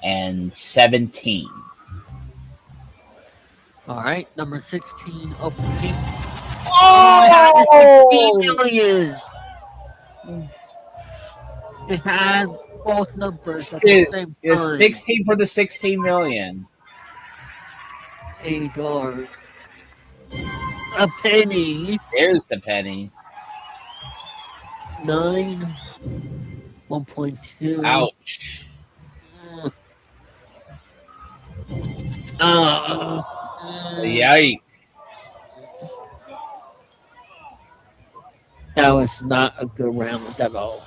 and 17. All right, number 16, open the Oh! 16 million. It had both numbers at the same It's time. 16 for the 16 million. $8. A penny. There's the penny. 9. 1.2. Ouch. Yikes. That was not a good round at all.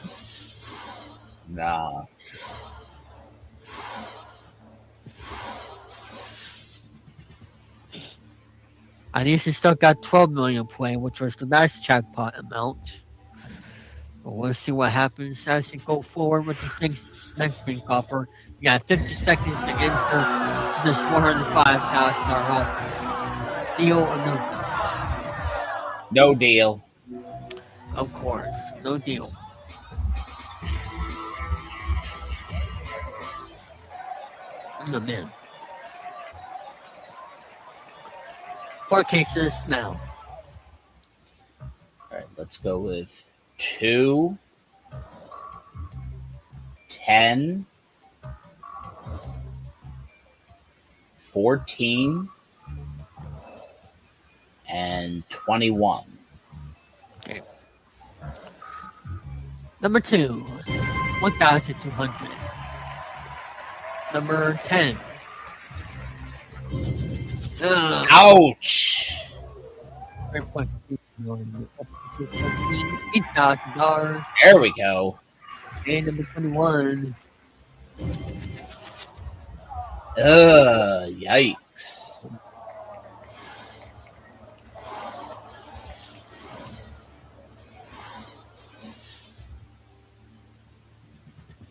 Nah. I usually still got 12 million play, which was the last jackpot amount. But we'll see what happens as you go forward with this next big offer. You got 50 seconds to answer to this $405,000 offer. Deal or no deal? No deal. Of course, no deal. I'm in. 4 cases now. All right, let's go with 2, 10, 14, and 21. Okay. Number 2, 1,200. Number 10. Ouch! $8,000. There we go. And number 21. Yikes.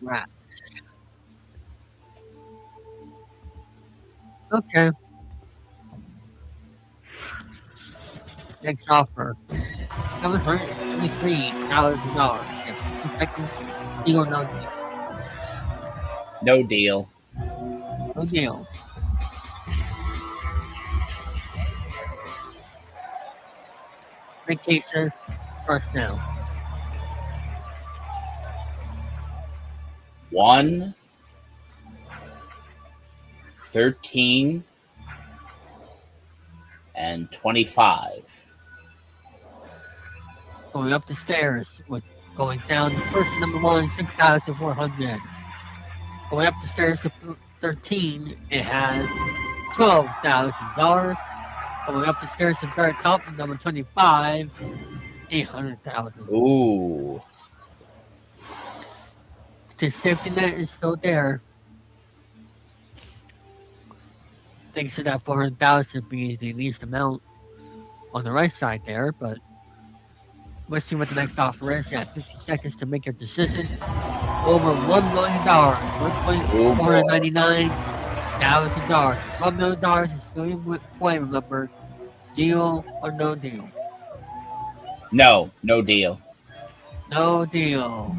Right. Okay. Next offer. $723,000. 2 seconds. Deal or no deal? No deal. No deal. Three cases. First now. 1, 13, and 25. Going up the stairs with going down the first number 1, 6,400. Going up the stairs to 13, it has $12,000. Going up the stairs to the very top of number 25, 800,000. Ooh. The safety net is still there. thinks that 400,000 would be the least amount on the right side there, but let's see what the next offer is. Yeah, 50 seconds to make your decision. Over $1 million, $1,499,000. $1 million is still in play, remember. Deal or no deal? No deal. No deal.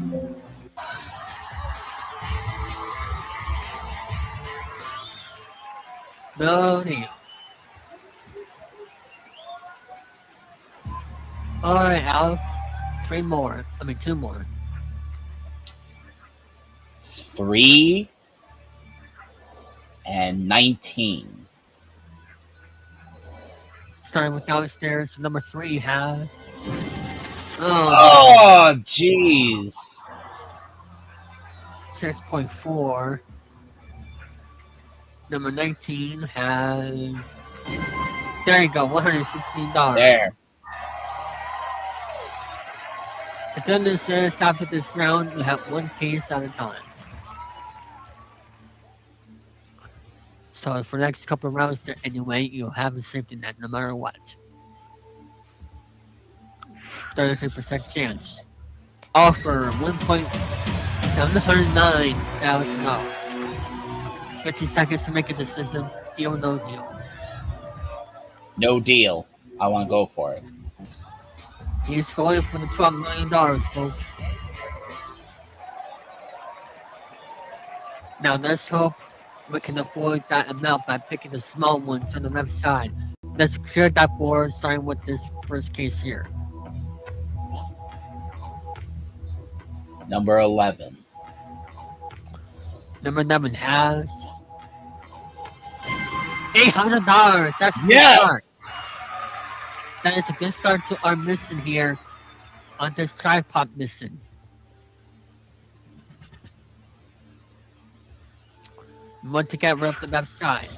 No deal. Alright, Alex. Two more. 3 and 19. Starting with downstairs, number 3 has. Oh, jeez. 6.4. Number 19 has. There you go, $116. There. The good news is, after this round, you have one case at a time. So for the next couple of rounds there anyway, you'll have a safety net no matter what. 33% chance. Offer $1,709,000. 50 seconds to make a decision. Deal or no deal? No deal. I want to go for it. He's going for the $12 million, folks. Now let's hope we can avoid that amount by picking the small ones on the left side. Let's clear that board, starting with this first case here. Number 11. Number 11 has $800. That's a good start. That is a good start to our mission here on this tripod mission. We want to get rid of the left side.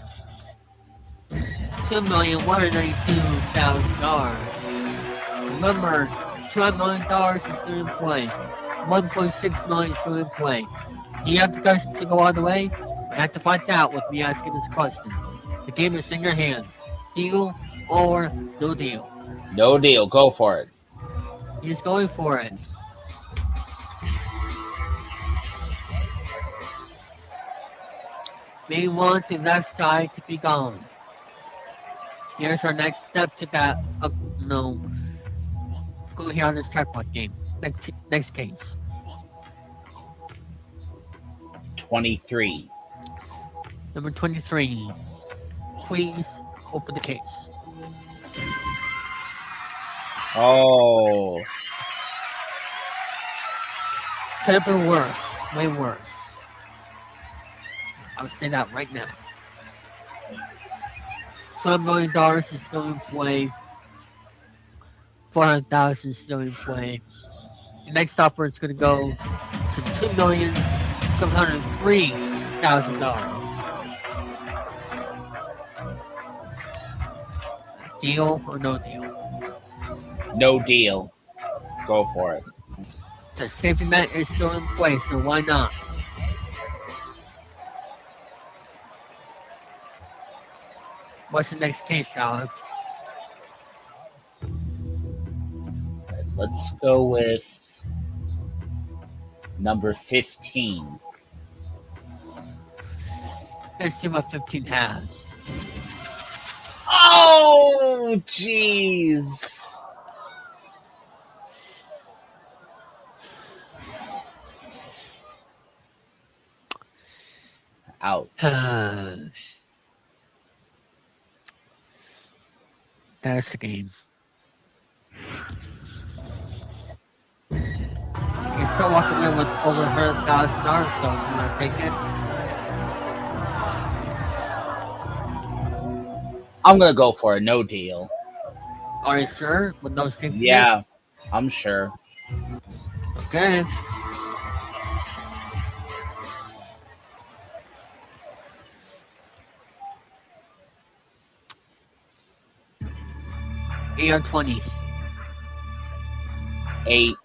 $2,192,000. Remember, $2 million is still in play. $1.6 million is still in play. Do you have the guts to go all the way? You have to find out with me asking this question. The game is in your hands. Deal or no deal? No deal. Go for it. He's going for it. We want the left side to be gone. Here's our next step to that. No. Go here on this tripod game. Next case. 23. Number 23. Please open the case. Oh. Could have been worse. Way worse. I'll say that right now. $12 million is still in play. $400,000 is still in play. The next offer is going to go to $2,703,000. Deal or no deal? No deal. Go for it. The safety net is still in place, so why not? What's the next case, Alex? Let's go with number 15. Let's see what 15 has. Oh, jeez. Out. That's the game. You still walk away with over $100,000 though. You want to take it? I'm going to go for a no deal. Are you sure? With no safety net? Yeah, I'm sure. Okay. AR-20. 8.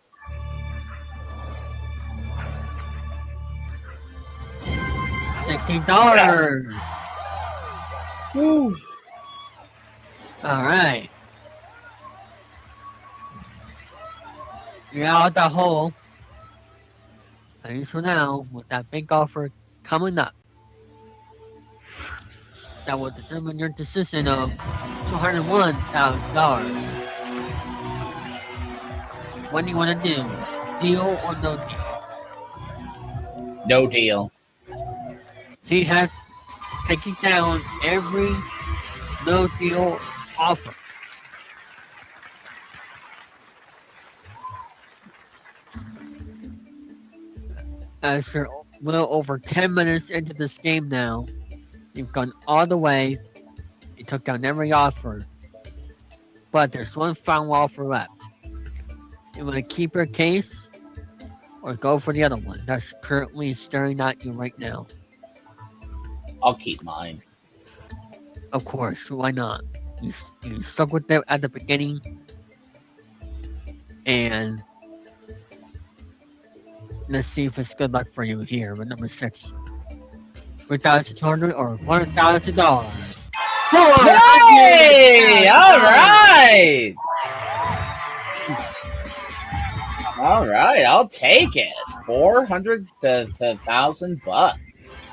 $16. Woo. All right. You're out that hole. At least for now, with that big offer coming up. That will determine your decision of $201,000. What do you want to do? Deal or no deal? No deal. He has taken down every no deal offer. As you're a little over 10 minutes into this game now, you've gone all the way. You took down every offer. But there's one final offer left. You want to keep your case or go for the other one that's currently staring at you right now? I'll keep mine. Of course, why not? You stuck with it at the beginning, and let's see if it's good luck for you here with number 6. $3,200 or $100,000. Hey! All right! All right, I'll take it. 400 to 1,000 bucks.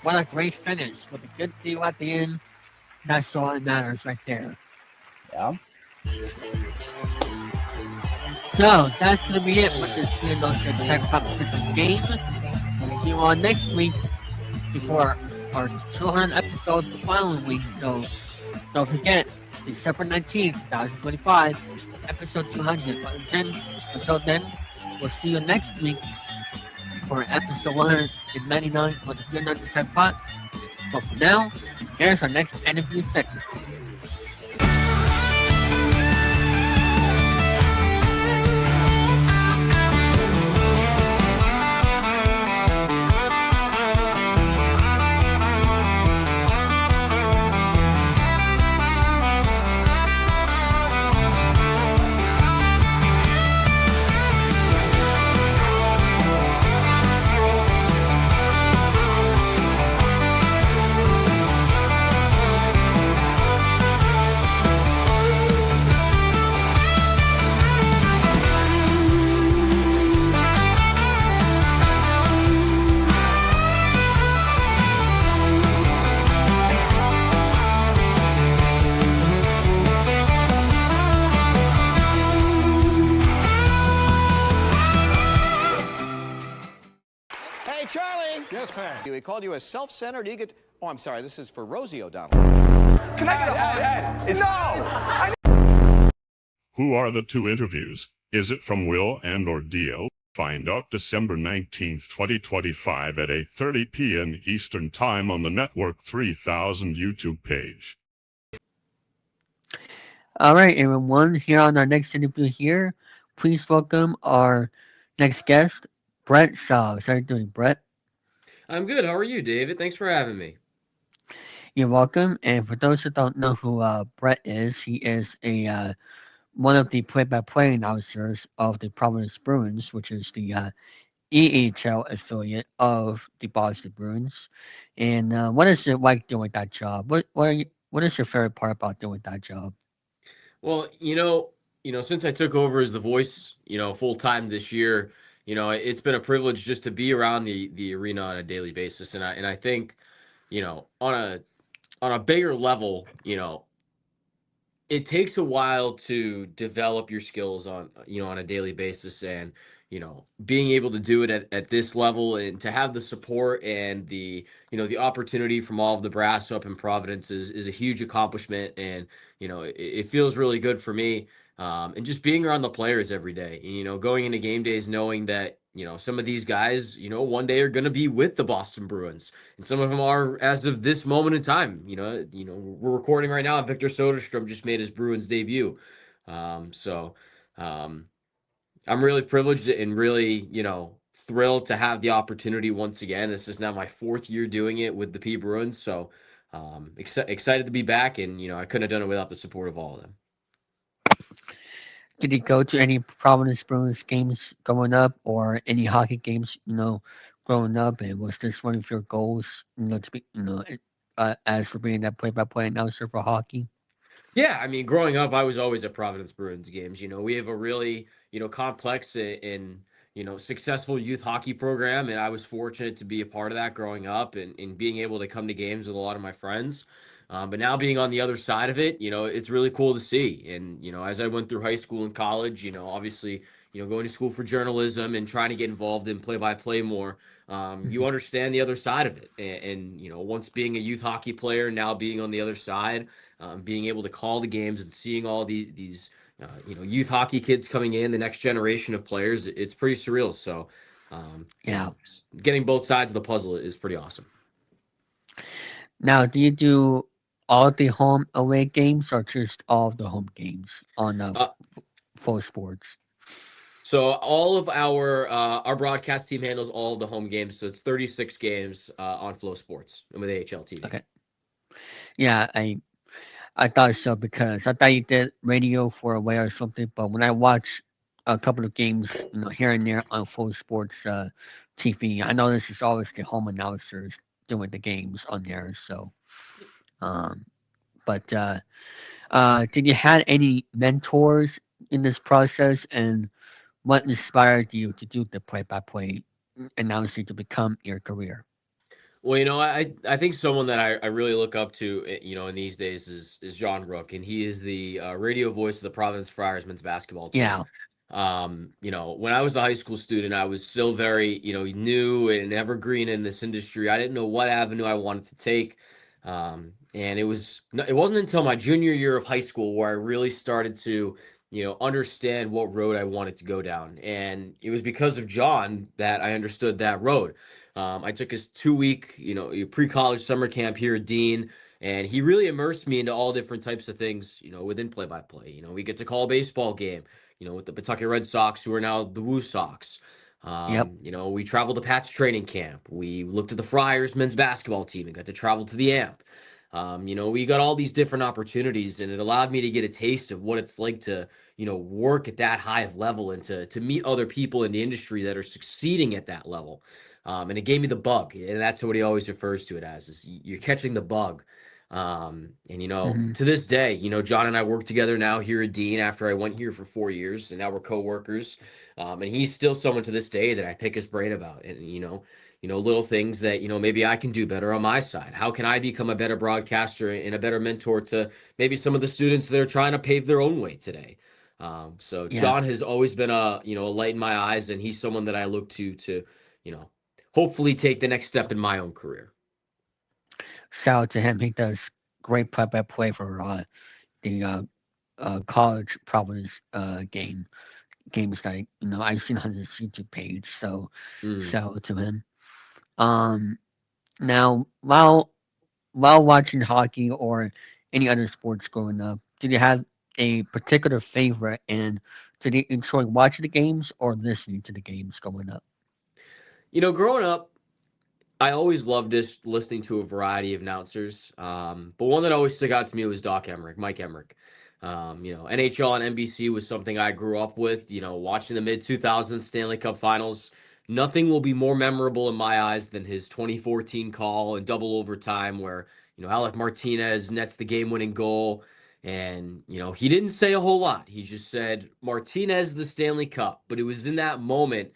What a great finish with a good deal at the end. That's all that matters right there. Yeah. So that's gonna be it with this Check Competition game. We'll see you all next week before our 200 episodes the following week. So don't forget, December 19th, 2025, episode 200. But until then, we'll see you next week for episode 199 of the 200 Pot. But for now, here's our next interview section. Hey, Charlie. Yes, Pat. We called you a self-centered, Oh, I'm sorry. This is for Rosie O'Donnell. Can I get a hard head? No! Who are the two interviews? Is it from Will and or Dio? Find out December 19th, 2025 at 8:30 p.m. Eastern Time on the Network 3000 YouTube page. All right, everyone. Here on our next interview here, please welcome our next guest, Brett Chaves. How are you doing, Brett? I'm good. How are you, David? Thanks for having me. You're welcome. And for those who don't know who Brett is, he is a one of the play-by-play announcers of the Providence Bruins, which is the EHL affiliate of the Boston Bruins. And what is it like doing that job? What is your favorite part about doing that job? Well, since I took over as the voice, full time this year, it's been a privilege just to be around the arena on a daily basis, and I think, on a bigger level, it takes a while to develop your skills on a daily basis, and being able to do it at this level and to have the support and the opportunity from all of the brass up in Providence is a huge accomplishment, and it feels really good for me, and just being around the players every day, going into game days knowing that some of these guys one day are going to be with the Boston Bruins, and some of them are as of this moment in time. We're recording right now and Victor Soderstrom just made his Bruins debut, so I'm really privileged and really, thrilled to have the opportunity once again. This is now my 4th year doing it with the P Bruins, so excited to be back, and I couldn't have done it without the support of all of them. Did you go to any Providence Bruins games growing up, or any hockey games, growing up? And was this one of your goals, to be, as for being that play-by-play announcer for hockey? Yeah, I mean, growing up, I was always at Providence Bruins games. We have a really, complex and, successful youth hockey program, and I was fortunate to be a part of that growing up and being able to come to games with a lot of my friends. But now being on the other side of it, it's really cool to see. And, as I went through high school and college, obviously, going to school for journalism and trying to get involved in play-by-play more, you understand the other side of it. And, once being a youth hockey player, now being on the other side, being able to call the games and seeing all these youth hockey kids coming in, the next generation of players, it's pretty surreal. So, Yeah. getting both sides of the puzzle is pretty awesome. Now, do you do all the home away games or just all of the home games on Full Sports? So all of our broadcast team handles all of the home games. So it's 36 games on Flow Sports and with AHL TV. Okay. Yeah, I thought so because I thought you did radio for a way or something, but when I watch a couple of games, here and there on Full Sports TV, I know this is always the home announcers doing the games on there. So, but did you had any mentors in this process, and what inspired you to do the play-by-play announcing to become your career? Well, I think someone that I really look up to, in these days is John Rook, and he is the radio voice of the Providence Friars men's basketball team. Yeah. When I was a high school student, I was still very, new and evergreen in this industry. I didn't know what avenue I wanted to take. And it wasn't until my junior year of high school where I really started to, understand what road I wanted to go down. And it was because of John that I understood that road. I took his 2-week, pre-college summer camp here at Dean, and he really immersed me into all different types of things, within play-by-play. We get to call a baseball game, with the Pawtucket Red Sox, who are now the Woo Sox. Yep. We traveled to Pat's training camp. We looked at the Friars men's basketball team and got to travel to the AMP. We got all these different opportunities, and it allowed me to get a taste of what it's like to, work at that high of level and to meet other people in the industry that are succeeding at that level. And it gave me the bug, and that's what he always refers to it as, is you're catching the bug. And, to this day, John and I work together now here at Dean after I went here for 4 years, and now we're coworkers. And he's still someone to this day that I pick his brain about. And, little things that, maybe I can do better on my side. How can I become a better broadcaster and a better mentor to maybe some of the students that are trying to pave their own way today? So Yeah. John has always been a light in my eyes, and he's someone that I look to, hopefully take the next step in my own career. Shout out to him. He does great play-by-play for the college Providence games that I've seen on his YouTube page. So shout out to him. Now while watching hockey or any other sports growing up, did you have a particular favorite, and did you enjoy watching the games or listening to the games growing up? Growing up, I always loved just listening to a variety of announcers. But one that always stuck out to me was Mike Emmerich. NHL on NBC was something I grew up with, watching the mid-2000s Stanley Cup Finals. Nothing will be more memorable in my eyes than his 2014 call in double overtime where, Alec Martinez nets the game-winning goal. And, he didn't say a whole lot. He just said, Martinez the Stanley Cup. But it was in that moment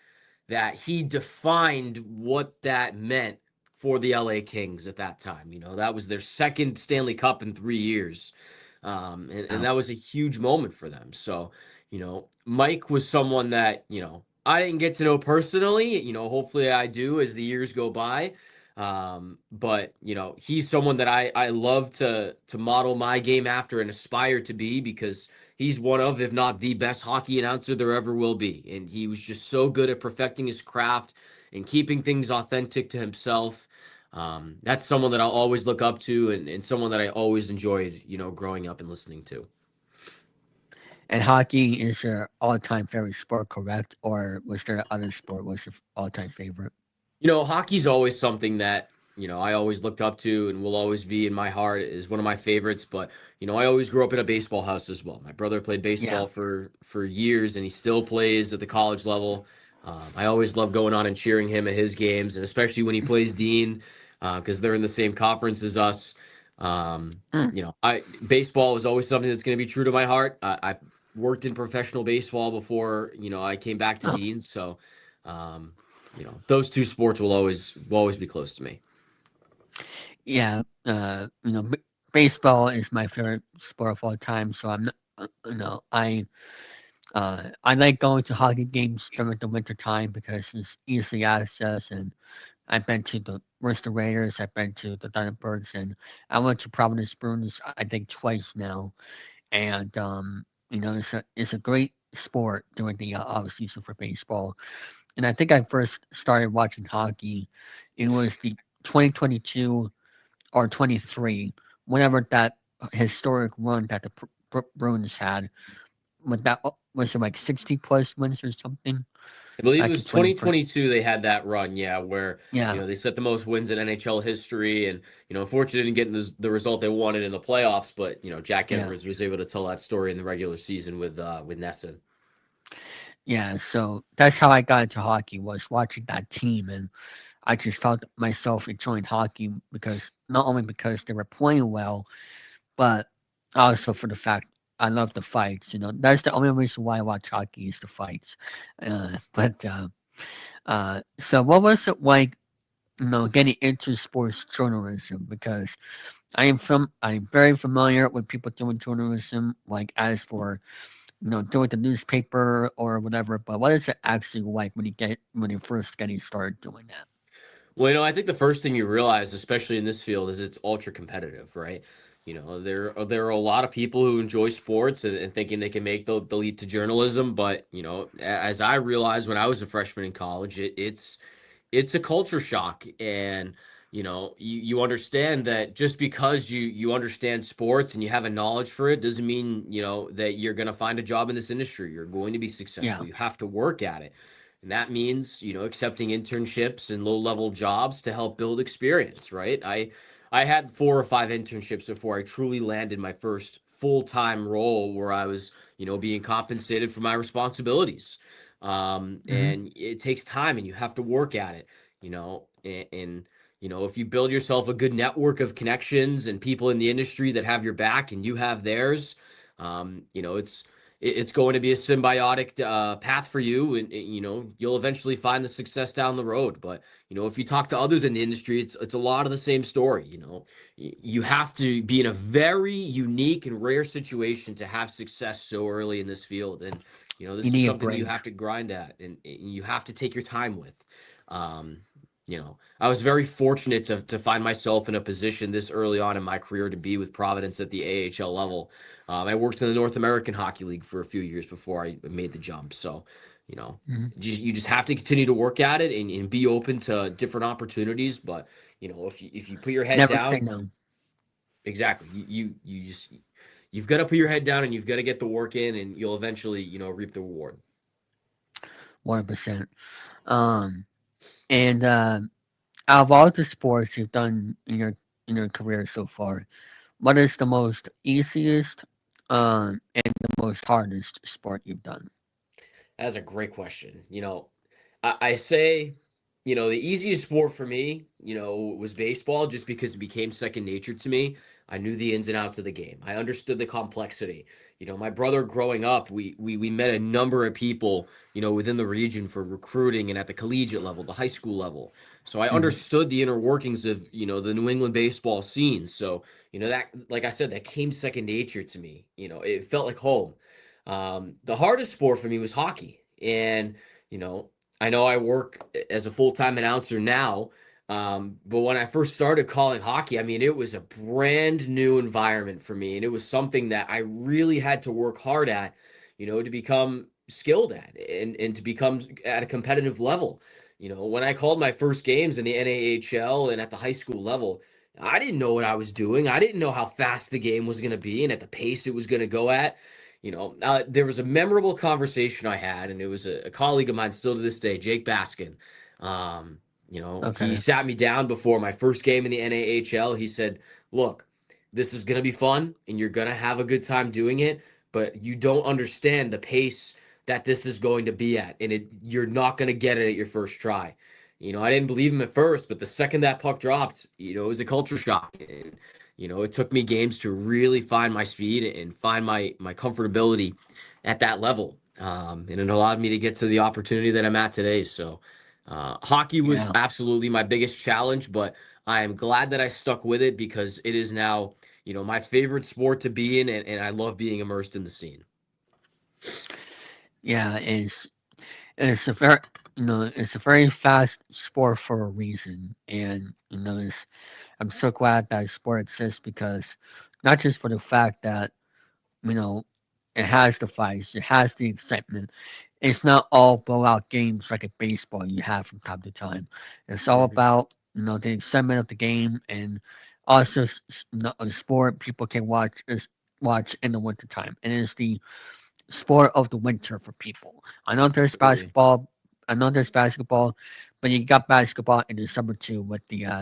that he defined what that meant for the LA Kings at that time. That was their second Stanley Cup in 3 years. And that was a huge moment for them. So, Mike was someone that, I didn't get to know personally. Hopefully I do as the years go by. But, he's someone that I love to model my game after and aspire to be, because he's one of, if not the best hockey announcer there ever will be. And he was just so good at perfecting his craft and keeping things authentic to himself. That's someone that I'll always look up to and someone that I always enjoyed, growing up and listening to. And hockey is your all-time favorite sport, correct? Or was there other sport was your all-time favorite? Hockey's always something that, I always looked up to and will always be in my heart, is one of my favorites. But, I always grew up in a baseball house as well. My brother played baseball for years, and he still plays at the college level. I always love going on and cheering him at his games, and especially when he plays Dean. because they're in the same conference as us. Mm. Baseball is always something that's going to be true to my heart. I worked in professional baseball before, I came back to Oh, Dean's. So, those two sports will always be close to me. yeah. Baseball is my favorite sport of all time. So I'm not, I like going to hockey games during the winter time because it's easy access, and I've been to the Worcester Raiders, I've been to the Thunderbirds, and I went to Providence Bruins I think twice now. And it's a great sport during the off season for baseball. And I think I first started watching hockey. It was the 2022 or 23, whenever that historic run that the Bruins had. Was it like 60 plus wins or something I believe it back was in 2020? 2022 they had that run, yeah, where Yeah, they set the most wins in NHL history, and unfortunately didn't get the result they wanted in the playoffs, but Jack yeah, Edwards was able to tell that story in the regular season with Nesson. yeah. So that's how I got into hockey, was watching that team, and I just felt myself enjoying hockey because not only because they were playing well, but also for the fact I love the fights. That's the only reason why I watch hockey is the fights. So what was it like, getting into sports journalism? Because I'm very familiar with people doing journalism, like as for doing the newspaper or whatever. But what is it actually like when you first getting started doing that? Well, I think the first thing you realize, especially in this field, is it's ultra competitive, right? There are a lot of people who enjoy sports and thinking they can make the leap to journalism, but as I realized when I was a freshman in college, it's a culture shock. And you understand that just because you understand sports and you have a knowledge for it doesn't mean that you're going to find a job in this industry. You're going to be Yeah. successful. You have to work at it, and that means accepting internships and low level jobs to help build experience, right? I had 4 or 5 internships before I truly landed my first full-time role where I was being compensated for my responsibilities. Hmm. And it takes time and you have to work at it, and if you build yourself a good network of connections and people in the industry that have your back and you have theirs, it's going to be a symbiotic path for you, and you'll eventually find the success down the road. But if you talk to others in the industry, it's a lot of the same story. You have to be in a very unique and rare situation to have success so early in this field, and You this is need a something that you break. have to grind at, and you have to take your time with. um I was very fortunate to find myself in a position this early on in my career to be with Providence at the AHL level. I worked in the North American Hockey League for a few years before I made the jump. So, you know, Hmm. you just have to continue to work at it and be open to different opportunities. But if you put your head Never say down, no. exactly, you've got to put your head down and you've got to get the work in, and you'll eventually reap the reward. 100%. Um, and out of all the sports you've done in your career so far, what is the most easiest and the most hardest sport you've done? That's a great question. I say, the easiest sport for me, was baseball just because it became second nature to me. I knew the ins and outs of the game. I understood the complexity. My brother growing up, we met a number of people, within the region for recruiting and at the collegiate level, the high school level. So I Hmm. understood the inner workings of, the New England baseball scene. So, that, like I said, that came second nature to me. It felt like home. The hardest sport for me was hockey. And, you know, I know I work as a full-time announcer now, but when I first started calling hockey, I mean, it was a brand new environment for me. And it was something that I really had to work hard at, to become skilled at and to become at a competitive level. When I called my first games in the NAHL and at the high school level, I didn't know what I was doing. I didn't know how fast the game was going to be and at the pace it was going to go at. There was a memorable conversation I had, and it was a colleague of mine still to this day, Jake Baskin. He Okay. sat me down before my first game in the NAHL. He said, "Look, this is going to be fun, and you're going to have a good time doing it, but you don't understand the pace that this is going to be at, and you're not going to get it at your first try." I didn't believe him at first, but the second that puck dropped, it was a culture shock. And, it took me games to really find my speed and find my comfortability at that level. And it allowed me to get to the opportunity that I'm at today. So hockey was Yeah. absolutely my biggest challenge, but I am glad that I stuck with it because it is now, my favorite sport to be in, and I love being immersed in the scene. Yeah, it's a very it's a very fast sport for a reason, and I'm so glad that sport exists because not just for the fact that you know it has the fights, it has the excitement. It's not all blowout games like a baseball you have from time to time. It's all Hmm. about the excitement of the game and also a sport people can watch in the wintertime. And it's the sport of the winter for people. I know there's Absolutely. basketball. I know there's basketball, but you got basketball in the summer too with the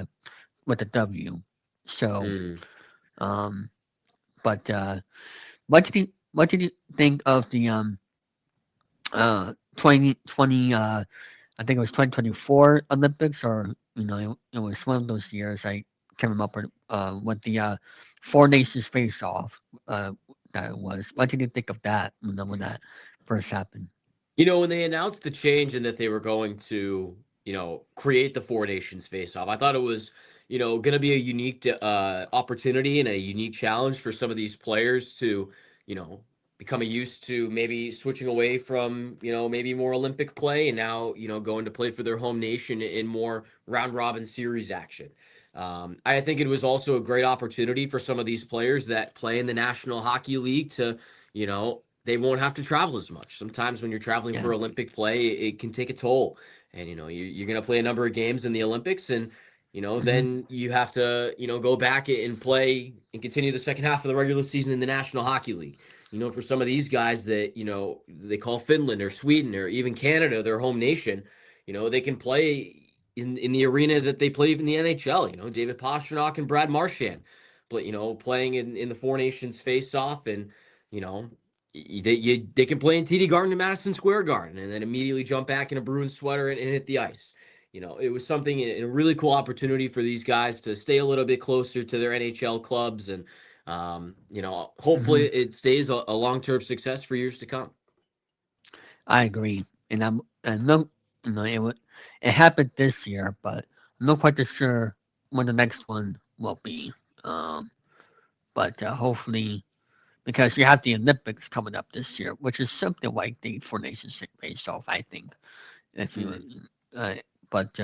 W. So, Mm. um, but what did you think of the 2020 I think it was 2024 Olympics or it was one of those years I can't remember what the Four Nations face off that it was. What did you think of that when that first happened? When they announced the change and that they were going to, create the Four Nations face-off, I thought it was, going to be a unique opportunity and a unique challenge for some of these players to, you know, become used to maybe switching away from, maybe more Olympic play and now, going to play for their home nation in more round robin series action. I think it was also a great opportunity for some of these players that play in the National Hockey League to, they won't have to travel as much. Sometimes when you're traveling Yeah. for Olympic play, it can take a toll. And you're going to play a number of games in the Olympics, and Hmm. then you have to go back and play and continue the second half of the regular season in the National Hockey League. For some of these guys that they call Finland or Sweden or even Canada their home nation, they can play in the arena that they play in the NHL. David Pastrnak and Brad Marchand, but playing in the Four Nations face off and you know they can play in TD Garden and Madison Square Garden and then immediately jump back in a Bruins sweater and hit the ice. It was something, a really cool opportunity for these guys to stay a little bit closer to their NHL clubs. And, hopefully Hmm. it stays a long-term success for years to come. I agree, and I know it happened this year, but I'm not quite sure when the next one will be. Um, but hopefully, because you have the Olympics coming up this year, which is something like the Four Nations face off, I think. If you, Mm. uh, but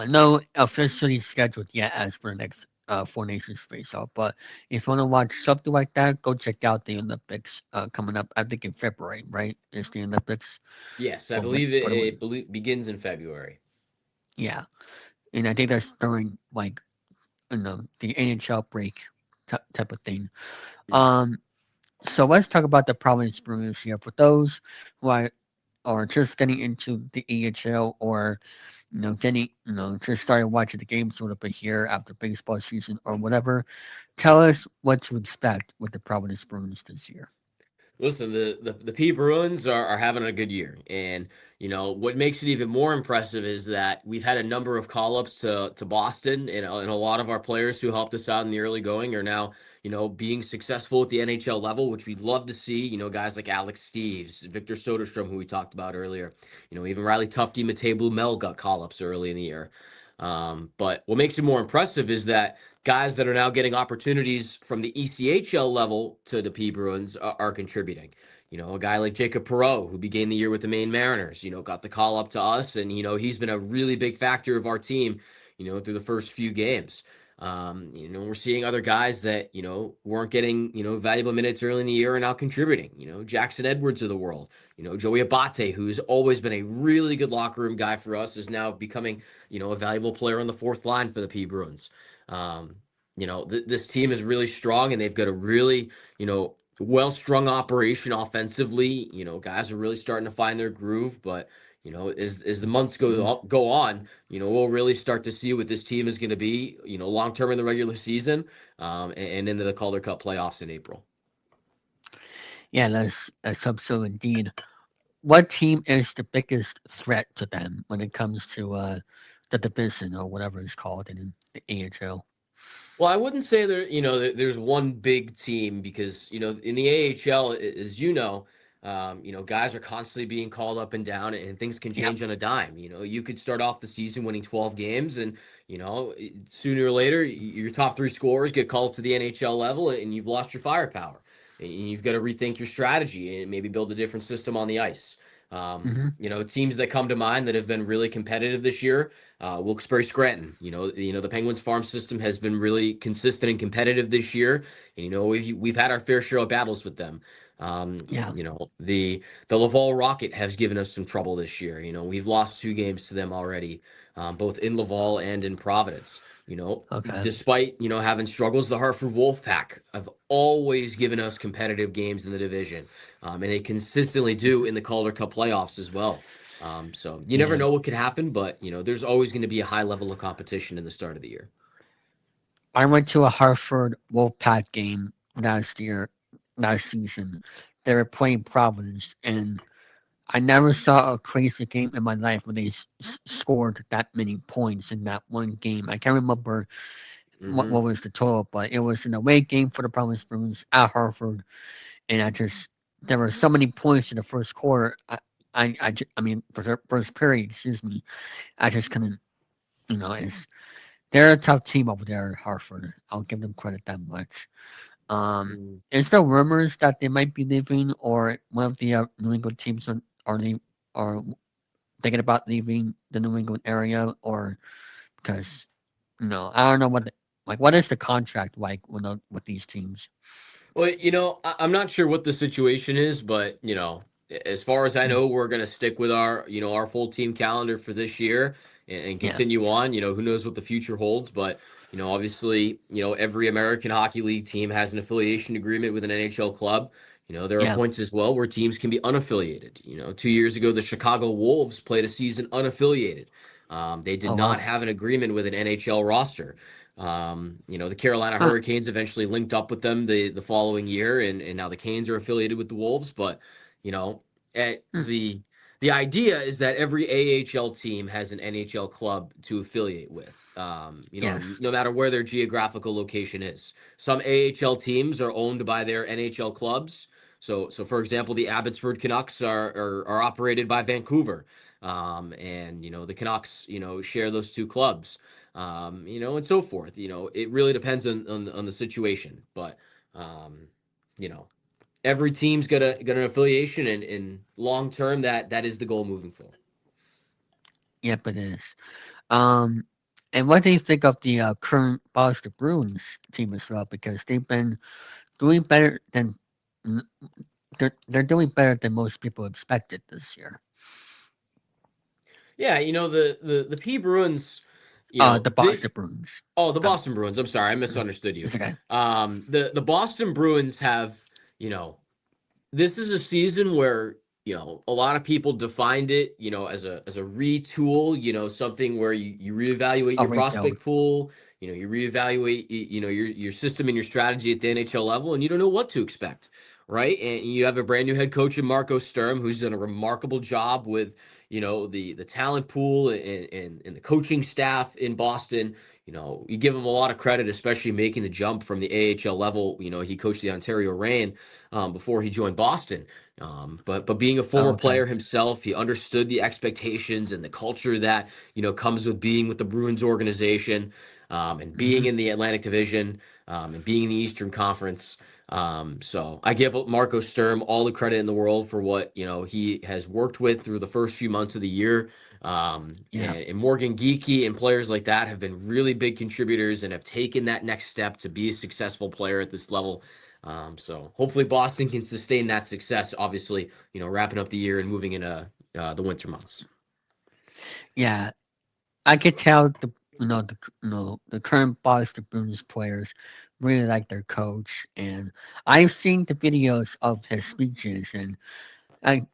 no officially scheduled yet as for the next Four Nations face off. But if you want to watch something like that, go check out the Olympics coming up. I think in February, right? It's the Olympics Yes, I for believe it, for the win. begins in February. Yeah, and I think that's during like the NHL break type of thing. Mm. Um, so let's talk about the Providence Bruins here. For those who are just getting into the AHL or getting just started watching the games a little bit here after baseball season or whatever, tell us what to expect with the Providence Bruins this year. Listen, the P Bruins are having a good year, and what makes it even more impressive is that we've had a number of call ups to Boston, and a lot of our players who helped us out in the early going are now being successful at the NHL level, which we'd love to see. Guys like Alex Steves, Victor Soderstrom, who we talked about earlier. Even Riley Tufte, Matej Blumel got call ups early in the year. But what makes it more impressive is that guys that are now getting opportunities from the ECHL level to the P Bruins are contributing. A guy like Jacob Perreault, who began the year with the Maine Mariners, got the call up to us, and he's been a really big factor of our team, through the first few games. We're seeing other guys that weren't getting valuable minutes early in the year and now contributing. Jackson Edwards of the world. Joey Abate, who's always been a really good locker room guy for us, is now becoming a valuable player on the fourth line for the P Bruins. Um, this team is really strong, and they've got a really well-strung operation offensively. Guys are really starting to find their groove, but as the months Mhm. go on, we'll really start to see what this team is going to be, long term in the regular season, and into the Calder Cup playoffs in April. Yeah, that's hope so indeed. what team is the biggest threat to them when it comes to the division or whatever it's called in the AHL? Well, I wouldn't say there's one big team because, in the AHL, as guys are constantly being called up and down and things can Yep. change on a dime. You could start off the season winning 12 games and, sooner or later, your top three scorers get called to the NHL level and you've lost your firepower. And you've got to rethink your strategy and maybe build a different system on the ice. Mm-hmm. Teams that come to mind that have been really competitive this year, Wilkes-Barre Scranton. The Penguins farm system has been really consistent and competitive this year, and we've had our fair share of battles with them. Yeah. The Laval Rocket has given us some trouble this year. We've lost 2 games to them already, both in Laval and in Providence. Okay. Despite having struggles, the Hartford Wolfpack have always given us competitive games in the division, and they consistently do in the Calder Cup playoffs as well. So you never Yeah. know what could happen, but there's always going to be a high level of competition in the start of the year. I went to a Hartford Wolfpack game last season. They were playing Providence, and I never saw a crazy game in my life where they scored that many points in that one game. I can't remember what Mm-hmm. was the total, but it was an away game for the Providence Bruins at Hartford, and there were so many points in the first quarter. I mean, for the first period, excuse me. I just couldn't, they're a tough team over there, Hartford. I'll give them credit that much. Mm. Is there rumors that they might be leaving, or one of the New England teams are thinking about leaving the New England area, or because I don't know what is the contract like with these teams? Well, I'm not sure what the situation is, but as far as I Mm, know, we're going to stick with our full team calendar for this year and yeah. continue on. Who knows what the future holds, but obviously, every American Hockey League team has an affiliation agreement with an NHL club. There are Yeah. points as well where teams can be unaffiliated. 2 years ago, the Chicago Wolves played a season unaffiliated. They did Oh not wow. have an agreement with an NHL roster. The Carolina Huh. Hurricanes eventually linked up with them the following year, and now the Canes are affiliated with the Wolves. But at Hmm. the idea is that every AHL team has an NHL club to affiliate with. Yes. No matter where their geographical location is. Some AHL teams are owned by their NHL clubs. So for example, the Abbotsford Canucks are operated by Vancouver, and the Canucks share those two clubs, and so forth. It really depends on the situation, but um, you know, every team's got an affiliation, and long term, that is the goal moving forward. Yep, it is. Um, and what do you think of the current Boston Bruins team as well? Because they've been doing better than mm, they're doing better than most people expected this year. Yeah, the P Bruins, The they Boston Bruins. oh, the Um, Boston Bruins. I'm sorry, I misunderstood you. it's okay. The Boston Bruins have, you know, this is a season where a lot of people defined it as a retool, something where you reevaluate I'll your rebuild. prospect pool, you reevaluate your system and your strategy at the NHL level, and you don't know what to expect, right? And you have a brand new head coach in Marco Sturm, who's done a remarkable job with the talent pool and the coaching staff in Boston. You give him a lot of credit, especially making the jump from the AHL level. He coached the Ontario Reign before he joined Boston. But being a Oh, former okay. player himself, he understood the expectations and the culture that comes with being with the Bruins organization, and being Hmm. in the Atlantic Division, and being in the Eastern Conference. So I give Marco Sturm all the credit in the world for what he has worked with through the first few months of the year. Yeah. And Morgan Geeky and players like that have been really big contributors and have taken that next step to be a successful player at this level. So hopefully Boston can sustain that success. Obviously, wrapping up the year and moving into the winter months. Yeah. I could tell the current Boston Bruins players really like their coach, and I've seen the videos of his speeches, and I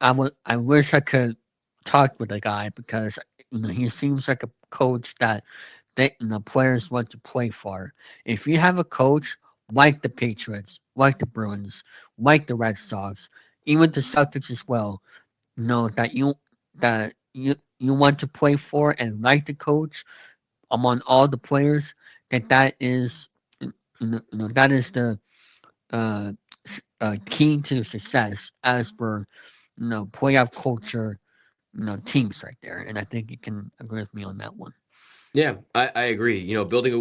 I wish I could talk with the guy because he seems like a coach that players want to play for. If you have a coach like the Patriots, like the Bruins, like the Red Sox, even the Celtics as well, that you want to play for and like the coach among all the players, that is that is the uh, key to success as per playoff culture teams right there, and I think you can agree with me on that one. Yeah, I agree. Building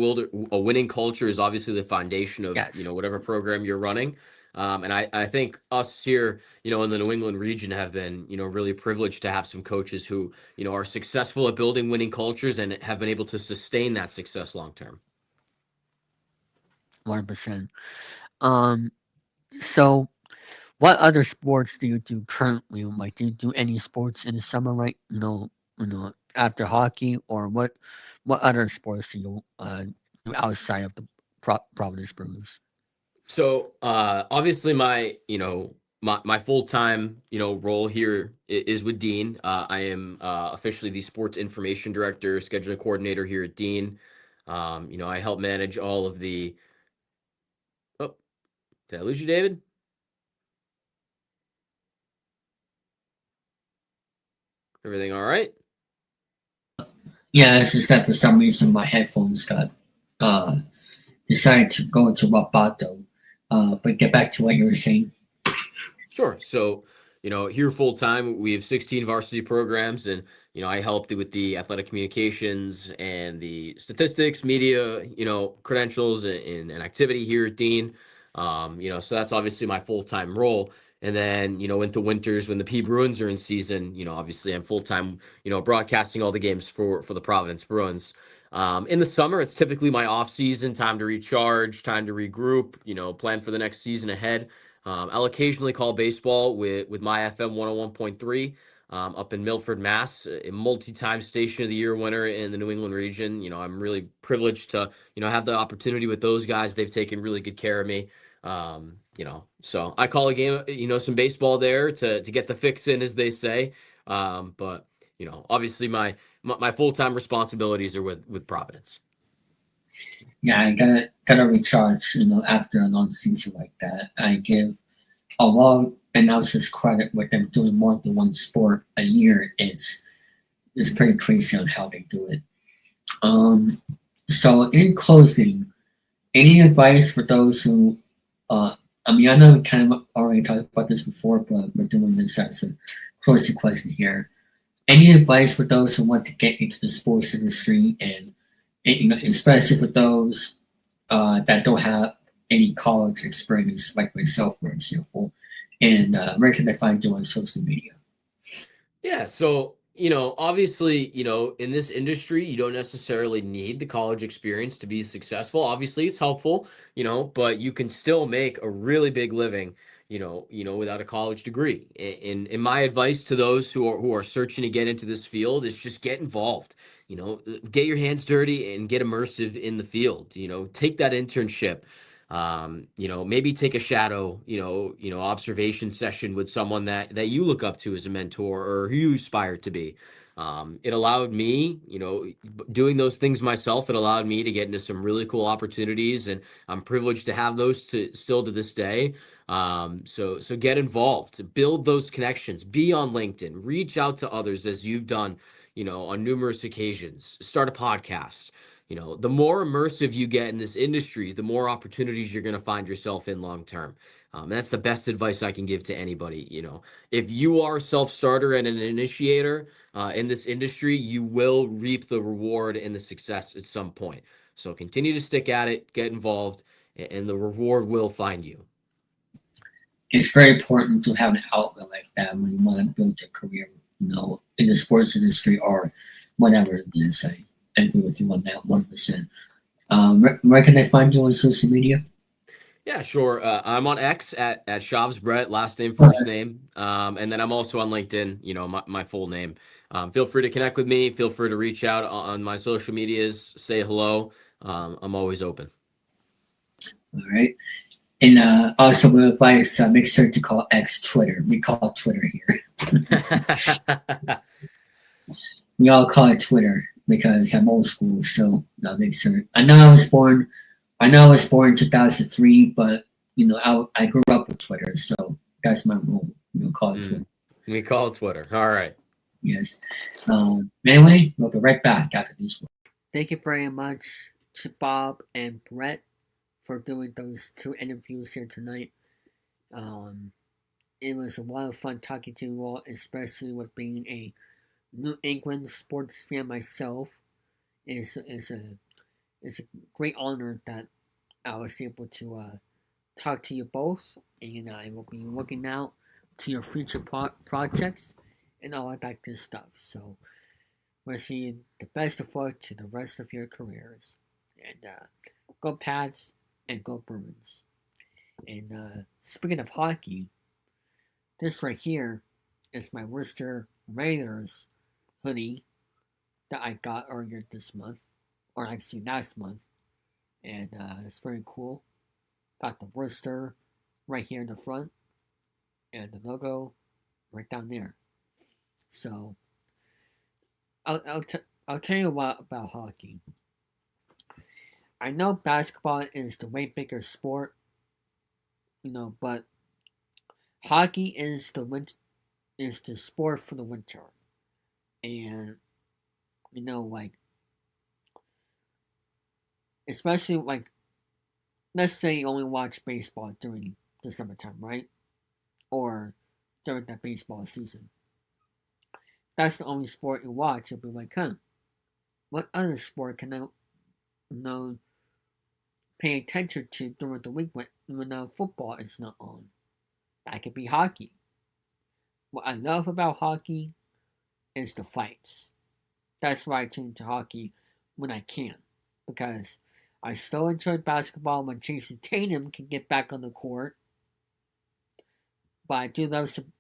a winning culture is obviously the foundation of, Yes, whatever program you're running. And I think us here, in the New England region have been, really privileged to have some coaches who, are successful at building winning cultures and have been able to sustain that success long term. 100%. Um, so what other sports do you do currently? Like, do you do any sports in the summer, right? After hockey, or what other sports do you do outside of the Providence Bruins? So obviously my full-time role here is with Dean. I am officially the sports information director, scheduling coordinator here at Dean. I help manage all of the. Oh, did I lose you, David? Everything all right? Yeah, it's just that for some reason my headphones got uh decided to go into Roboto. But get back to what you were saying. Sure. So, here full time, we have 16 varsity programs, and I helped with the athletic communications and the statistics, media, credentials and activity here at Dean. So that's obviously my full time role. And then, into winters when the P Bruins are in season, obviously I'm full time, broadcasting all the games for the Providence Bruins. In the summer, it's typically my off season, time to recharge, time to regroup, plan for the next season ahead. I'll occasionally call baseball with my FM 101.3 up in Milford, Mass, a multi-time Station of the Year winner in the New England region. I'm really privileged to have the opportunity with those guys. They've taken really good care of me. So I call a game, some baseball there to get the fix in, as they say. But obviously my full-time responsibilities are with Providence. Yeah, I gotta recharge, after a long season like that. I give a lot of announcers credit with them doing more than one sport a year. It's pretty crazy on how they do it. So in closing, any advice for those who I mean, I know we kind of already talked about this before, but we're doing this as a closing question here. Any advice for those who want to get into the sports industry, and especially for those that don't have any college experience, like myself, for example, and where can they find you on social media? Yeah, so, obviously, in this industry, you don't necessarily need the college experience to be successful. Obviously, it's helpful, but you can still make a really big living, without a college degree. And my advice to those who are searching to get into this field is just get involved. Get your hands dirty and get immersive in the field. Take that internship. Maybe take a shadow, observation session with someone that you look up to as a mentor or who you aspire to be. It allowed me, doing those things myself, it allowed me to get into some really cool opportunities, and I'm privileged to have those still to this day. So get involved, build those connections, be on LinkedIn, reach out to others as you've done, on numerous occasions, start a podcast. The more immersive you get in this industry, the more opportunities you're going to find yourself in long term. And that's the best advice I can give to anybody. If you are a self-starter and an initiator in this industry, you will reap the reward and the success at some point. So continue to stick at it, get involved, and the reward will find you. It's very important to have an outlet like that when you want to build your career, in the sports industry or whatever it is. I agree with you on that 1%. Where can I find you on social media? Yeah, sure. I'm on X at Chaves Brett, last name, first name. And then I'm also on LinkedIn, my full name. Feel free to connect with me. Feel free to reach out on my social medias, say hello. I'm always open. All right. And also, my advice, make sure to call X Twitter. We call it Twitter here. We all call it Twitter because I'm old school. So make sure. I know I was born in 2003, but I grew up with Twitter, so that's my rule. We'll call it Twitter. We call it Twitter. All right. Yes. Anyway, we'll be right back after these words. Thank you very much to Bob and Brett for doing those 2 interviews here tonight. It was a lot of fun talking to you all, especially with being a New England sports fan myself. It's a great honor that I was able to talk to you both, and I will be looking out to your future projects and all of that good stuff. So, wishing you the best of luck to the rest of your careers. And go Pats and go Bruins. And speaking of hockey, this right here is my Worcester Raiders hoodie that I got earlier this month, or actually last month. And it's very cool. Got the Worcester right here in the front, and the logo right down there. So I'll tell you about hockey. I know basketball is the way bigger sport, but hockey is the sport for the winter, and especially let's say you only watch baseball during the summertime, right? Or during the baseball season. That's the only sport you watch. You'll be like, what other sport can I pay attention to during the week when football is not on? That could be hockey. What I love about hockey is the fights. That's why I tune to hockey when I can, because I still enjoy basketball when Jason Tatum can get back on the court, but I do love some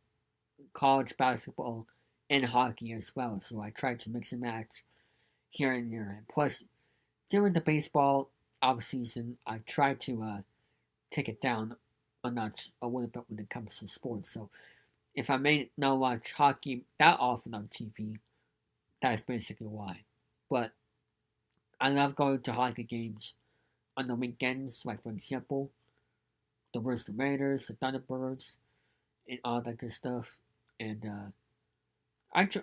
college basketball and hockey as well, so I try to mix and match here and there. And plus, during the baseball off-season, I try to take it down a notch a little bit when it comes to sports. So if I may not watch hockey that often on TV, that's basically why. But I love going to hockey games on the weekends, like for example, the Worcester Raiders, the Thunderbirds, and all that good stuff. And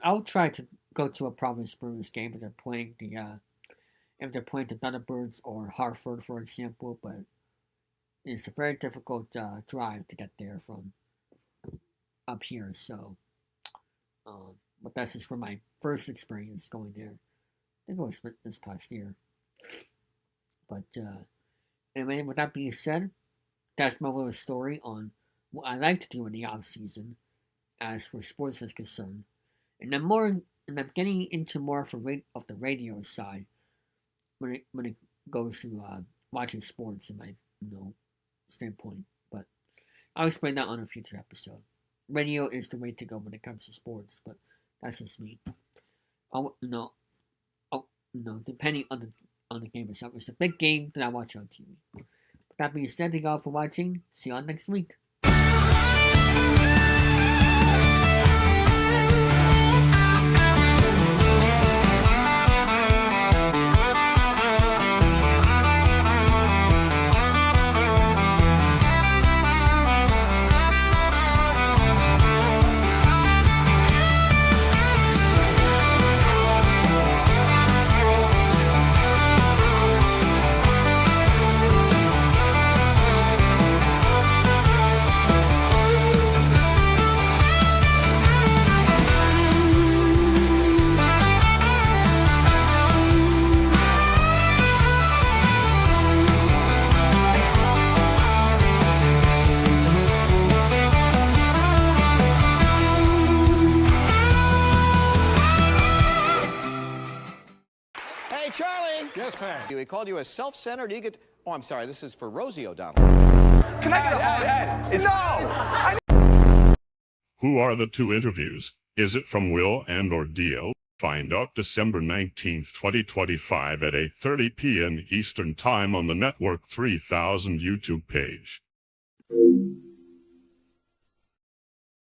I'll try to go to a Providence Bruins game if they're playing the Thunderbirds or Hartford, for example. But it's a very difficult drive to get there from up here. So, but that's just for my first experience going there. I think it was this past year. But anyway, with that being said, that's my little story on what I like to do in the off season, as for sports is concerned. And I'm getting into more of the radio side when it goes to watching sports in my standpoint. But I'll explain that on a future episode. Radio is the way to go when it comes to sports, but that's just me. Depending on the game itself, it's a big game that I watch on TV. With that being said, thank you all for watching. See you all next week. Hey, Charlie. Yes, Pat. We called you a self-centered, Oh, I'm sorry. This is for Rosie O'Donnell. Can I get a hard hat? No! Who are the 2 interviews? Is it from Will and or Dio? Find out December 19th, 2025 at 8:30 p.m. Eastern Time on the Network 3000 YouTube page.